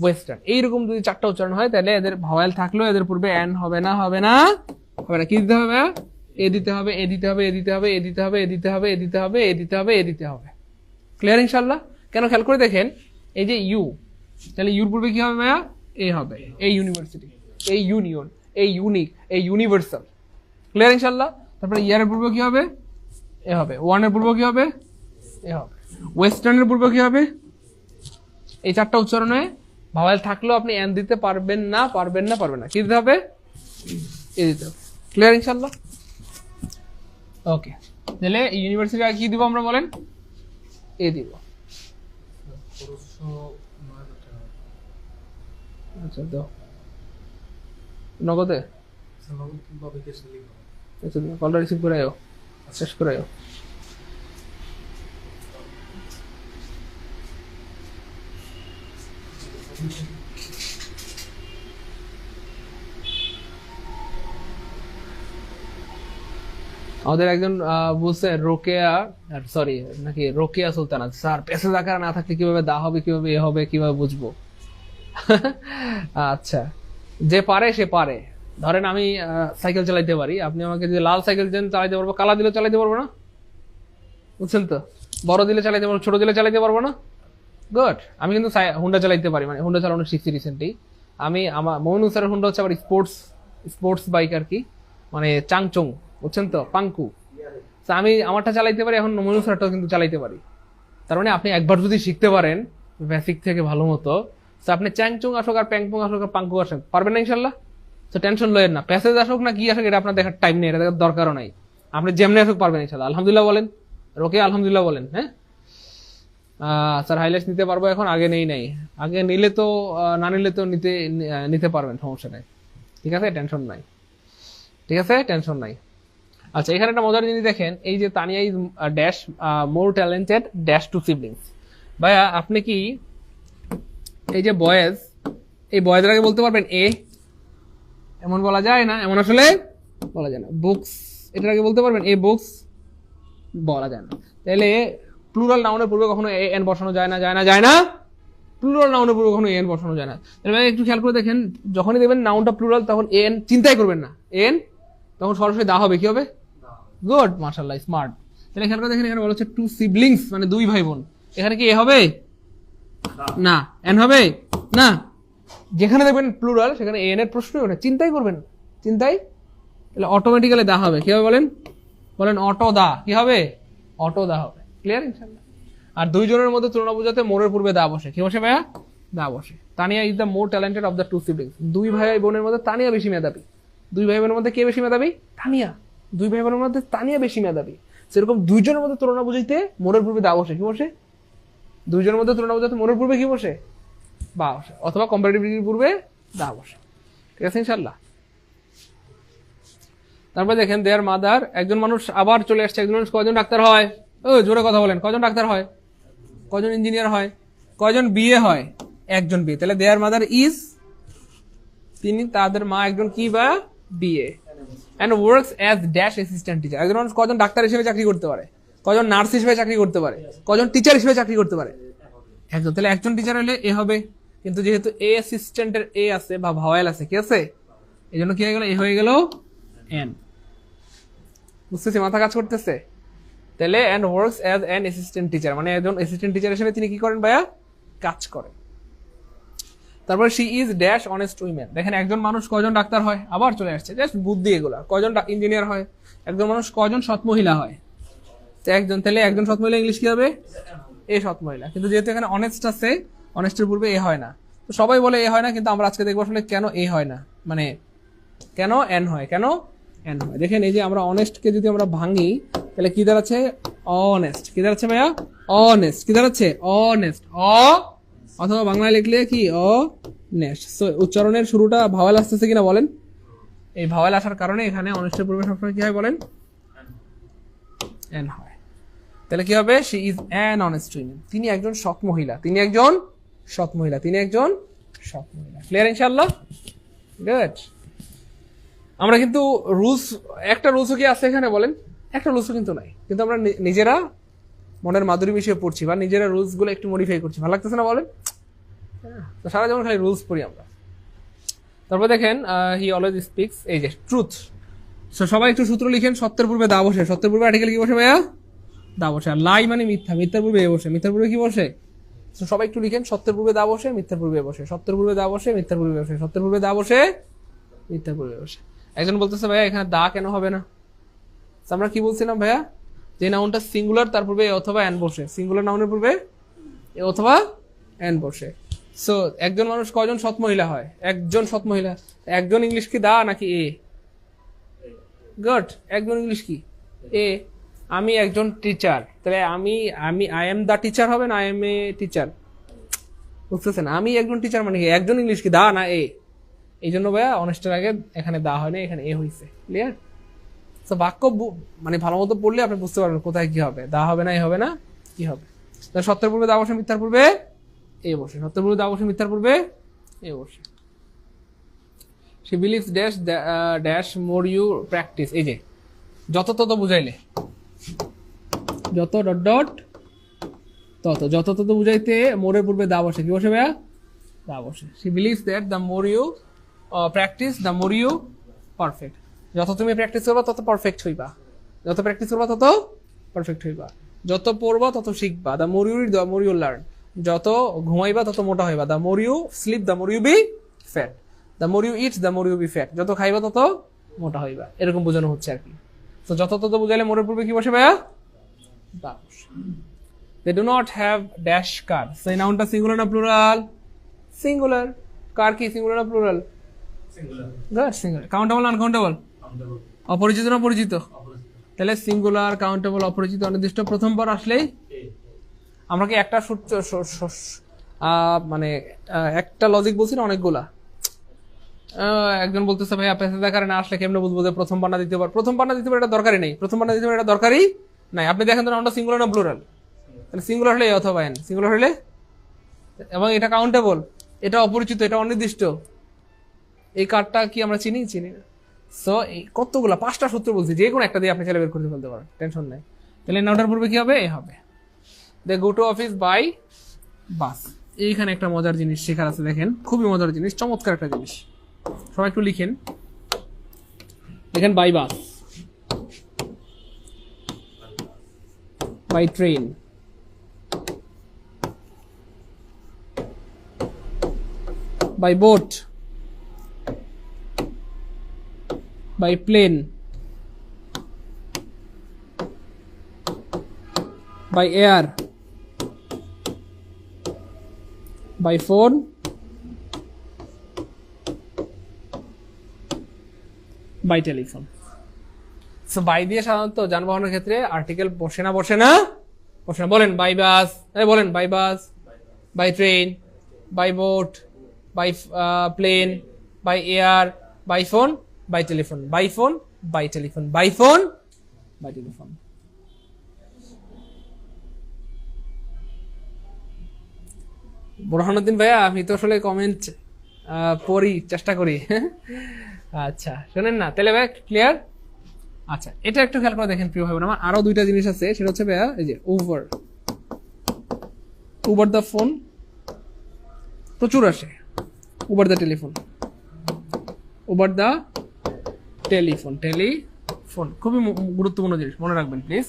ওয়েস্টার্ন। এইরকম যদি চারটা উচ্চারণ হয়, তাহলে এদের ভাওয়েল থাকলেও এদের পূর্বে এন হবে না। হবে না? হবে না। কি দিতে হবে? এ দিতে হবে, এ দিতে হবে, এ দিতে হবে, এ দিতে হবে, এ দিতে হবে, এ দিতে হবে, এ দিতে হবে, এ দিতে হবে। ক্লিয়ার ইনশাল্লাহ? কেন খেয়াল করে দেখেন, এই যে ইউ, তাহলে ইউর পূর্বে কি হবে ভাইয়া? এ হবে। এই ইউনিভার্সিটি, এই ইউনিয়ন, এই ইউনিক, এই ইউনিভার্সাল। ক্লিয়ার ইনশাল্লাহ? তারপরে ইয়ারের পূর্বে কি হবে? এ হবে। ওয়ানের পূর্বে কি হবে? এ হবে। ওয়েস্টার্নের পূর্বে কি হবে? এই চারটা উচ্চারণে ভাওয়েল থাকলেও আপনি এন দিতে পারবেন না, পারবেন না, পারবেন না। কি দিতে হবে? এ দিতে হবে। ক্লিয়ার ইনশাল্লাহ? ওকে, তাহলে ইউনিভার্সিটি আর কি দিব আমরা বলেন? এ দিব। আচ্ছা, দাও নগদে। আচ্ছা, কলটা রিসিভ করে আয়ো, শেষ করে আয়ো। আমাদের একজন বলছে রোকেয়া, সরি নাকি রোকেয়া সুলতানা, স্যার পেসেজ আকার না থাকলে কিভাবে দা হবে, কিভাবে এ হবে, কিভাবে বুঝবো? আচ্ছা, যে পারে সে পারে। ধরেন আমি সাইকেল চালাইতে পারি, আপনি আমাকে যে লাল সাইকেল দেন চালাইতে পারবো, কালা দিলে চালাইতে পারবো না, বুঝছেন তো? বড় দিলে চালাইতে পারবো, ছোট দিলে চালাইতে পারবো না। গুড। আমি কিন্তু হুন্ডা চালাইতে পারি, মানে হুন্ডা চালানো শিখছি রিসেন্টলি। আমি আমার মমিনুল স্যারের হুন্ডা হচ্ছে আবার স্পোর্টস বাইক আর কি, মানে চাংচং, বুঝছেন তো, পাঙ্কু। আমি আমারটা চালাইতে পারি, এখন মমিনুল স্যারটাও কিন্তু চালাইতে পারি। তার মানে আপনি একবার যদি শিখতে পারেন বেসিক থেকে ভালো মতো, তো আপনি চ্যাংচুং আসুক আর প্যাংপুং আসুক আর পাঙ্কু আসুক, পারবেন না ইনশাল্লাহ। তো টেনশন লয়েন না, প্যাসেজ আসুক না কি আসুক এটা আপনার দেখার টাইম নেই, এটা দেখার দরকারও নাই। আপনি যেমনি আসুক পারবেন ইনশাল্লাহ। আলহামদুলিল্লাহ বলেন, রোকে আলহামদুলিল্লাহ বলেন। হ্যাঁ স্যার, হাইলাইটস নিতে পারবো এখন, আগে নেই নাই। আগে নিলে তো, না নিলে তো নিতে পারবেন, সমস্যা নাই। ঠিক আছে, টেনশন নাই। ঠিক আছে, টেনশন নাই। আচ্ছা, এখানে একটা মজার জিনিস দেখেন, এই যে Tania is dash more talented dash two siblings. ভাইয়া আপনি কি এই যে বয়েজ, এই বয়েজের আগে বলতে পারবেন এ? এমন বলা যায় না, এমন আসলে বলা যায় না। বুকস, এটার আগে বলতে পারবেন এ বুকস? বলা যায় না। তাহলে প্লুরাল নাউনের পূর্বে কখনো এ এন বসানো যায় না, যায় না, যায় না। প্লুরাল নাউনের পূর্বে কখনো এন বসানো যায় না। তাহলে একটু খেয়াল করে দেখেন, যখনই দেখবেন নাউনটা প্লুরাল তখন এন চিন্তাই করবেন না, এন তখন সরাসরি দা হবে। কি হবে? গুড, মাশাআল্লাহ, স্মার্ট। তাহলে খেয়াল করে দেখেন, এখানে বলা হচ্ছে টু সিবলিংস, মানে দুই ভাই বোন। এখানে কি এ হবে? না। এন হবে না। যেখানে দেখবেন প্লুরাল সেখানে এন এর প্রশ্নই ওঠে, চিন্তাই করবেন, চিন্তাই, তাহলে অটোমেটিক্যালি দা হবে। কি হবে বলেন? বলেন অটো দা। কি হবে? অটো দা হবে। ক্লিয়ার ইনশাআল্লাহ? আর দুইজনের মধ্যে তুলনা বোঝাতে মোরের পূর্বে দা বসে। কি বসে ভাইয়া? দা বসে। Tania is the more talented of the two siblings. দুই ভাই বোনের মধ্যে তানিয়া বেশি মেধাবী। দুই ভাই বোনের মধ্যে কে বেশি মেধাবী? তানিয়া। দুই ভাই বোনের মধ্যে তানিয়া বেশি মেধাবী, সেরকম দুইজনের মধ্যে তুলনা বুঝাইতে মোরের পূর্বে দা বসে। কি বসে? দুইজনের মধ্যে তুলনা বুঝাইতে মোরের পূর্বে কি বসে? বা বসে, অথবা কম্পারেটিভ ডিগ্রির পূর্বে দা বসে। ঠিক আছে ইনশাল্লাহ। তারপরে দেখেন দেয়ার মাদার, একজন মানুষ আবার চলে আসছে, একজন মানুষ কয়জন ডাক্তার হয়? ও জোরে কথা বলেন, কয়জন ডাক্তার হয়? কয়জন ইঞ্জিনিয়ার হয়? কয়জন বিয়ে হয়? একজন বিয়ে। তাহলে দেয়ার মাদার ইজ, তিনি, তাদের মা একজন কি বা বিয়ে। And works as dash assistant teacher. একজন মানুষ কয়জন ডাক্তার হিসেবে চাকরি করতে পারে? কয়জন নার্স হিসেবে চাকরি করতে পারে? কয়জন টিচার হিসেবে চাকরি করতে পারে? একজন। তাহলে একজন টিচার হলে এ হবে, কিন্তু যেহেতু এ অ্যাসিস্ট্যান্টের এ আছে বা ভাওয়েল আছে, কি আছে, এই জন্য কি হয়ে গেল? এ হয়ে গেল এন। বুঝতেছি? মাথা কাজ করতেছে? তাহলে and works as an assistant teacher, মানে একজন অ্যাসিস্ট্যান্ট টিচার হিসেবে তিনি কি করেন ভাইয়া? কাজ করেন। তারপর she is dash honest women. দেখেন একজন মানুষ কয়জন ডাক্তার হয়? আবার চলে আসছে, জাস্ট বুদ্ধি এগুলা। কয়জন ইঞ্জিনিয়ার হয়? একজন মানুষ কয়জন সৎ মহিলা হয়? একজন। তাহলে একজন সৎ মহিলা ইংলিশ কি হবে? এ সৎ মহিলা। কিন্তু যেহেতু এখানে অনেস্ট আছে, অনেস্টের পূর্বে এ হয় না। তো সবাই বলে এ হয় না, কিন্তু আমরা আজকে দেখবো আসলে কেন এ হয় না, মানে কেন এন হয়, কেন এন হয়। দেখেন এই যে আমরা অনেস্টকে যদি আমরা ভাঙি, তাহলে কি দাঁড়াচ্ছে? অনেস্ট। কি দাঁড়াচ্ছে ভাইয়া? অনেস্ট। কি দাঁড়াচ্ছে? অনেস্ট। অথবা বাংলায় লিখলে কি? অনেস্ট। সো উচ্চারণের শুরুটা ভাওয়াল আসতেছে কিনা বলেন? এই ভাওয়াল আসার কারণে এখানে অনেস্টের পূর্বে সবসময় কি হয় বলেন? এন হয়। তাহলে কি হবে? She is an honest women. তিনি একজন সৎ মহিলা, তিনি একজন সৎ মহিলা, তিনি একজন সৎ মহিলা। ক্লিয়ার ইনশাআল্লাহ? গুড। আমরা কিন্তু রুলস, একটা রুলসও কি আছে এখানে বলেন? একটা রুলসও কিন্তু নাই, কিন্তু আমরা নিজেরা মনের মাধুরী মিশিয়ে পড়ছি বা নিজেরা রুলস গুলো একটু মডিফাই করছি। ভালো লাগতেছে না বলেন? তো সারা যেমন খালি রুলস পড়ি আমরা। তারপর দেখেন হি অলওয়েজ স্পিক্স, এই যে ট্রুথ। সবাই একটু সূত্র লিখেন। সত্যের পূর্বে দা বসে, সত্যের পূর্বে আর্টিকেল কি বসে ভাইয়া? দা বসে। আর লাই মানে মিথ্যা, মিথ্যার পূর্বে এ বসে, মিথ্যার পূর্বে কি বসে? সবাই একটু লিখেন, সত্যের পূর্বে দা বসে, মিথ্যার পূর্বে বসে, সত্যের পূর্বে দা বসে, মিথ্যার পূর্বে বসে, সত্যের পূর্বে দা বসে, মিথ্যার পূর্বে বসে। একজন বলতেছে ভাইয়া এখানে দা কেন হবে না? আমরা কি বলছিলাম ভাইয়া? যে নাউনটা সিঙ্গুলার, তার পূর্বে অথবা এন বসে। সিঙ্গুলার নাউনের পূর্বে অথবা এন বসে। সো একজন মানুষ কয়জন সৎ মহিলা হয়? একজন সৎ মহিলা। একজন ইংলিশ কি দা নাকি এ? গুড। একজন ইংলিশ কি? এ। আমি একজন টিচার, তাহলে আমি আই এম দা টিচার হবে না আই এম এ টিচার? বুঝতেছেন? আমি একজন টিচার মানে কি? একজন ইংলিশ কি দা না এ? এই জন্য ভাইয়া অনেস্টের আগে এখানে দা হয় না, এখানে এ হয়েছে। ক্লিয়ার? তো বাক্য মানে ভালো মতো পড়লে আপনি বুঝতে পারবেন কোথায় কি হবে, দা হবে না এ হবে না, কি হবে। সত্যের পূর্বে দা বসে, মিথ্যার পূর্বে এ বসে। সত্যের পূর্বে দা বসে, মিথ্যার পূর্বে এ বসে। She believes dash dash more you practice. এই যে যত তত বুঝাইলে, যত ডট ডট তত, যত তত বুঝাইতে মোরের পূর্বে দা বসে। কি বসে ভাইয়া? দা বসে। She believes that the more you practice the more you perfect. যত তুমি প্র্যাকটিস করবা তত পারফেক্ট হইবা, যত প্র্যাকটিস করবা তত পারফেক্ট হইবা, যত পড়বা তত শিখবা। The more you read the more you learn. যত ঘুমাইবা তত মোটা হইবা। The more you sleep the more you be fat. The more you eat the more you be fat. যত খাইবা তত মোটা হইবা, এরকম বোঝানো হচ্ছে আর কি। তো যত তত বুঝাইলে মোরের পূর্বে কি বসে ভাইয়া? দা বসে। They do not have dash car. So এই নাউনটা সিঙ্গুলার না প্লুরাল? সিঙ্গুলার। কার কি সিঙ্গুলার না plural? Singular. Good, singular. Countable না আনকাউন্টেবল? কাউন্টেবল। অপরিচিত না পরিচিত? তাহলে সিঙ্গুলার, কাউন্টেবল, অপরিচিত, অনির্দিষ্ট প্রথম বার আসলেই আমরা কি একটা মানে একটা লজিক বলছি না অনেকগুলা? একজন বলতেছে ভাই পেশাদার কারণে আসলে কেমনে বুঝবো যে প্রথম বানা দ্বিতীয় বার? প্রথম বানা দ্বিতীয় বার এটা দরকারই নেই, প্রথম বানা দ্বিতীয় বার এটা দরকারই নাই। আপনি দেখেন তো নাউনটা সিঙ্গুলার না প্লুরাল? তাহলে সিঙ্গুলার হলে অথবা এন, সিঙ্গুলার হলে, এবং এটা কাউন্টেবল, এটা অপরিচিত, এটা অনির্দিষ্ট। এই কার্ডটা কি আমরা চিনি? চিনি না। সো এই কতগুলা 5টা সূত্র বলছি, যে কোনো একটা দিয়ে আপনি ছেলে বের করে ফেলতে পারেন, টেনশন নাই। তাহলে নাউটার পূর্বে কি হবে? এ হবে। They go to office by bus. এইখানে একটা মজার জিনিস শেখার আছে, দেখেন খুবই মজার জিনিস, চমৎকার একটা জিনিস। সবাই একটু লিখেন, দেখেন by bus, by train, by boat, by plane, by air, by phone, by telephone. So by দিয়ে সাধারণত যানবাহনের ক্ষেত্রে আর্টিকেল বসে না, বসে না, বসে না। বলেন বাই বাস, বলেন by bus, by train, by boat, by plane, by air, by phone, by telephone, by phone, by telephone, by phone, by telephone. Burhanuddin ভাইয়া, আমি তো আসলে কমেন্ট পড়ি, চেষ্টা করি। আচ্ছা শোনেন না তাহলে ভাই, ক্লিয়ার? আচ্ছা এটা একটু খেয়াল করে দেখেন প্রিয় ভাই বোন আমার, আরো দুইটা জিনিস আছে, সেটা হচ্ছে ভাইয়া এই যে উবার, উবার দ্য ফোন প্রচুর আসে, Uber the telephone, Uber the telephone, telephone খুবই গুরুত্বপূর্ণ জিনিস, মনে রাখবেন প্লিজ।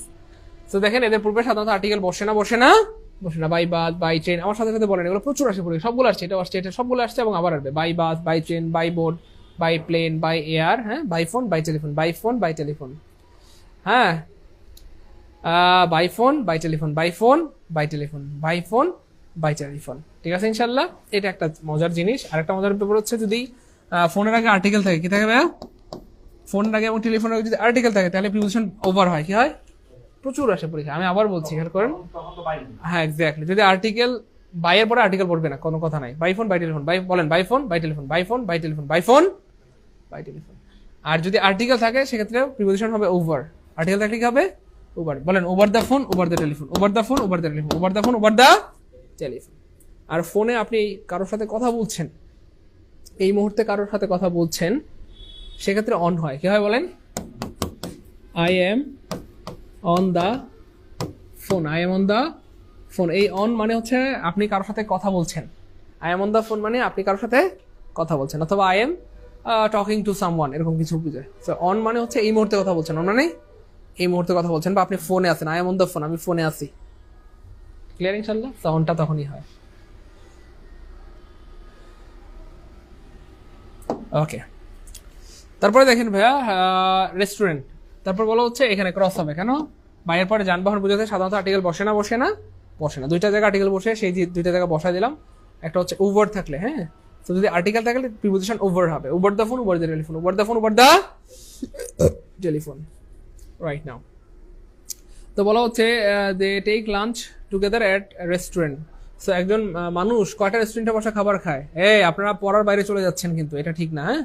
তো দেখেন এদের পূর্বে সাধারণত আর্টিকেল বসে না, বসে না, বসে না। বাই বাস, বাই ট্রেন, আমার সাথে সাথে বলেন, এগুলো প্রচুর আসে, পড়ে সবগুলো আসছে, এটা আসছে, এটা সবগুলো আসছে এবং আবার আসবে। By bus, by train, by boat, by plane, by air, হ্যাঁ, by phone, by telephone, by phone, by telephone, হ্যাঁ, by phone, by telephone, by phone, by telephone, by phone, by telephone. ঠিক আছে ইনশাল্লাহ, এটা একটা মজার জিনিস। আর একটা মজার ব্যাপার হচ্ছে যদি ফোনের আগে আর্টিকেল থাকে, কি থাকে ভাইয়া? ফোনের আগে এবং টেলিফোনের আগে যদি আর্টিকেল থাকে তাহলে প্রিপোজিশন ওভার হয়, কি হয়? প্রচুর আসে পরীক্ষা, আমি আবার বলছি খেয়াল করেন। হ্যাঁ এক্স্যাক্টলি, যদি আর্টিকেল বাইয়ের পরে আর্টিকেল পড়বে না, কোনো কথা নাই। By phone, by telephone, by বলেন by phone, by telephone, by phone, by telephone, by phone, by telephone. আর যদি আর্টিকেল থাকে সেক্ষেত্রে প্রিপোজিশন হবে ওভার, আর্টিকেল থাকলে কি হবে? ওভার। বলেন over the phone, over the telephone, over the phone, over the telephone, over the phone, over the telephone. আর ফোনে আপনি কারোর সাথে কথা বলছেন, এই মুহূর্তে কারোর সাথে কথা বলছেন, সেক্ষেত্রে অন হয়, কি হয় বলেন? I am on the phone, I am on the phone. এই অন মানে হচ্ছে আপনি কারোর সাথে কথা বলছেন, I am on the phone মানে আপনি কারোর সাথে কথা বলছেন, অথবা I am talking to someone, এরকম কিছু বুঝে। সো অন মানে হচ্ছে এই মুহূর্তে কথা বলছেন, অন মানে এই মুহূর্তে কথা বলছেন, বা আপনি ফোনে আছেন, I am on the phone, আমি ফোনে আছি। ক্লিয়ার ইনশাল্লাহ? অনটা তখনই হয়। ওকে, তারপরে দেখেন ভাইয়া রেস্টুরেন্ট, তারপর বলা হচ্ছে এখানে ক্রস হবে কেন? বাইরের পরে যানবাহন বোঝাতে সাধারণত আর্টিকেল বসে না, বসে না, বসে না। দুইটা জায়গায় আর্টিকেল বসে, সেই দুইটা জায়গা বসা দিলাম। একটা হচ্ছে ওভার থাকলে, হ্যাঁ, তো যদি আর্টিকেল থাকলে প্রিপোজিশন ওভার হবে। Over the phone, over the telephone, over the phone, over the telephone, right now. তো বলা হচ্ছে they take lunch together at restaurant. So একজন মানুষ কয়টা রেস্টুরেন্টে বসে খাবার খায়? আপনারা পড়ার বাইরে চলে যাচ্ছেন, কিন্তু এটা ঠিক না, হ্যাঁ,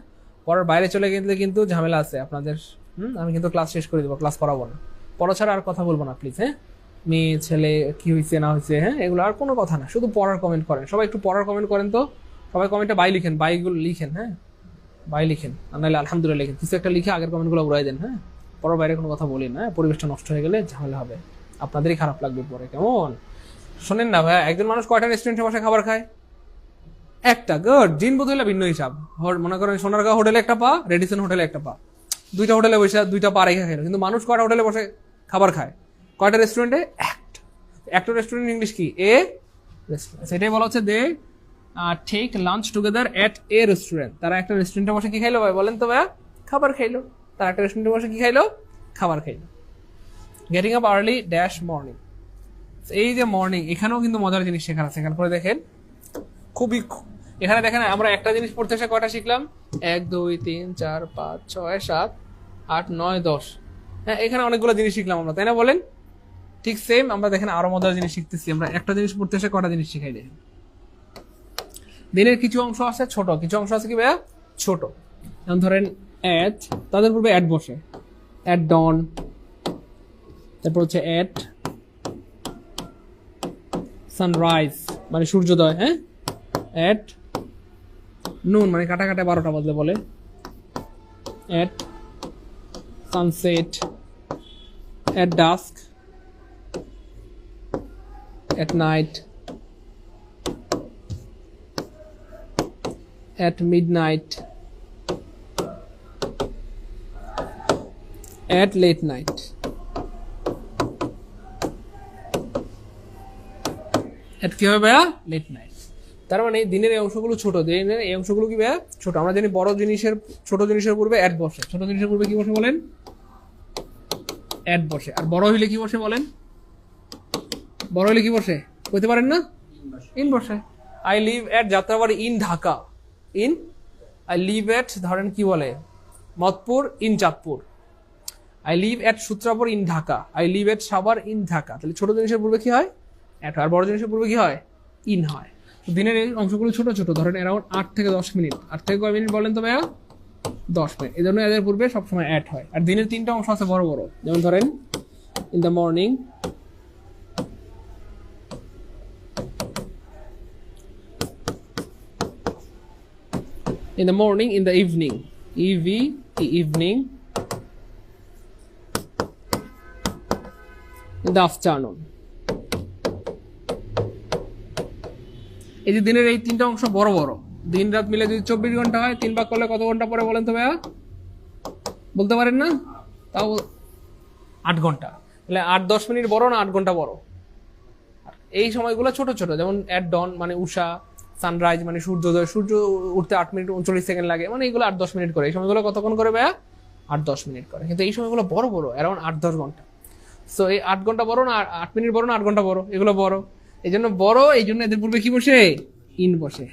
পড়ার বাইরে চলে গেলে কিন্তু ঝামেলা আছে আপনাদের। আমি কিন্তু ক্লাস শেষ করে দেবো, ক্লাস করাবো না, পড়া ছাড়া আর কথা বলবো না প্লিজ, হ্যাঁ। মেয়ে ছেলে কি হয়েছে না হয়েছে, হ্যাঁ, এগুলো আর কোনো কথা না, শুধু পড়ার কমেন্ট করেন। সবাই একটু পড়ার কমেন্ট করেন তো, সবাই কমেন্টে বাই লিখেন, বাইগুলো লিখেন, হ্যাঁ, বাই লিখেন, আর নাহলে আলহামদুলিল্লাহ লিখেন, কিছু একটা লিখে আগের কমেন্টগুলো উড়াই দেন, হ্যাঁ। পড়ার বাইরে কোনো কথা বলি না, পরিবেশটা নষ্ট হয়ে গেলে ঝামেলা হবে, আপনাদেরই খারাপ লাগবে পরে, কেমন? শোনেন না ভাই, একজন মানুষ কয়টা রেস্টুরেন্টে বসে খাবার খায়? একটা। গুড। জিন বোধ হইলে ভিন্ন হিসাব। মনে করেন সোনারগাঁও হোটেলে একটা পা, রেডিসন হোটেলে একটা পা, দুইটা হোটেলে বসে দুইটা পা রেখে খাইলো। কিন্তু মানুষ কয়টা হোটেলে বসে খাবার খায়? কয়টা রেস্টুরেন্টে? একটা রেস্টুরেন্ট ইংলিশ কি? A restaurant. সেটাই বলা হচ্ছে they take lunch together at a restaurant. তারা একটা রেস্টুরেন্টে বসে কি খাইলো ভাই বলেন তো ভাইয়া? খাবার খাইলো। তারা একটা রেস্টুরেন্টে বসে কি খাইলো? খাবার খাইলো। Getting up early dash morning. এই যে মর্নিং, এখানেও কিন্তু মজার জিনিস শেখার আছে। এখানে পরে দেখেন, খুবই এখানে দেখেন আমরা একটা জিনিস পড়তে এসে কয়টা শিখলাম? 1 2 3 4 5 6 7 8 9 10। হ্যাঁ, এখানে অনেকগুলো জিনিস শিখলাম আমরা, তাই না বলেন? ঠিক সেম আমরা দেখেন আরো মজার জিনিস শিখতেছি। আমরা একটা জিনিস পড়তে এসে কয়টা জিনিস শিখাই দেখেন। দিনের কিছু অংশ আছে ছোট, কিছু অংশ আছে কি ভাইয়া? ছোট। যেমন ধরেন এট, তাদের পূর্বে এট বসে, এট ডন, তারপর হচ্ছে এট সানরাইজ মানে সূর্যোদয়, হ্যাঁ, এট নুন মানে কাটা কাটা 12টা বাজলে বলে, at sunset, at dusk, at night, at midnight, at late night. কি হবে ভাইয়া? Late night. তার মানে দিনের এই অংশগুলো ছোট, দিনের এই অংশগুলো কি ভাইয়া? ছোট। আমরা জানি বড় জিনিসের, ছোট জিনিসের পূর্বে এট বসে, ছোট জিনিসের পূর্বে কি বসে বলেন? এট বসে। আর বড় হইলে কি বসে বলেন? বড় হইলে কি বসে কইতে পারেন না? ইন বসে। I live at Jatrabari in Dhaka, in. I live at ধরেন কি বলে Motpur in Chandpur. I live at Sutrapur in Dhaka, I live at Savar in Dhaka, তাহলে ছোট জিনিসের পূর্বে কি হয়? এট হয়। আর বড় জিনিসের পূর্বে কি হয়? ইন হয়। তো দিনের এই অংশগুলো ছোট ছোট, ধরেন অ্যারাউন্ড 8 থেকে 10 মিনিট। 8 থেকে কয় মিনিট বলেন তো ভাইয়া? 10 মিনিট। এই জন্য এদের পূর্বে সবসময় অ্যাট হয়। আর দিনের 3টা অংশ আছে বড় বড়, যেমন ধরেন in the morning, in the morning, in the evening, evening, in the afternoon. এই যে দিনের এই 3টা অংশ বড় বড়, দিন রাত মিলে যদি 24 ঘন্টা হয়, 3 ভাগ করলে কত ঘন্টা পরে বলেন তো ভাইয়া? বলতে পারেন না? তাও 8 ঘন্টা। তাহলে 8-10 মিনিট বড় না 8 ঘন্টা বড়? এই সময়গুলো ছোট ছোট, যেমন এট ডন মানে উষা, সানরাইজ মানে সূর্যোদয়, সূর্য উঠতে 8 মিনিট 39 সেকেন্ড লাগে, মানে এইগুলো 8-10 মিনিট করে। এই সময়গুলো কতক্ষণ করে ভাইয়া? 8-10 মিনিট করে। কিন্তু এই সময়গুলো বড় বড়, অ্যারাউন্ড 8-10 ঘন্টা। সো এই 8 ঘন্টা বড় না 8 মিনিট বড় না 8 ঘন্টা বড়? এগুলো বড়। এই জন্য বড়, এই জন্য এদের পূর্বে কি বসে? ইন বসে।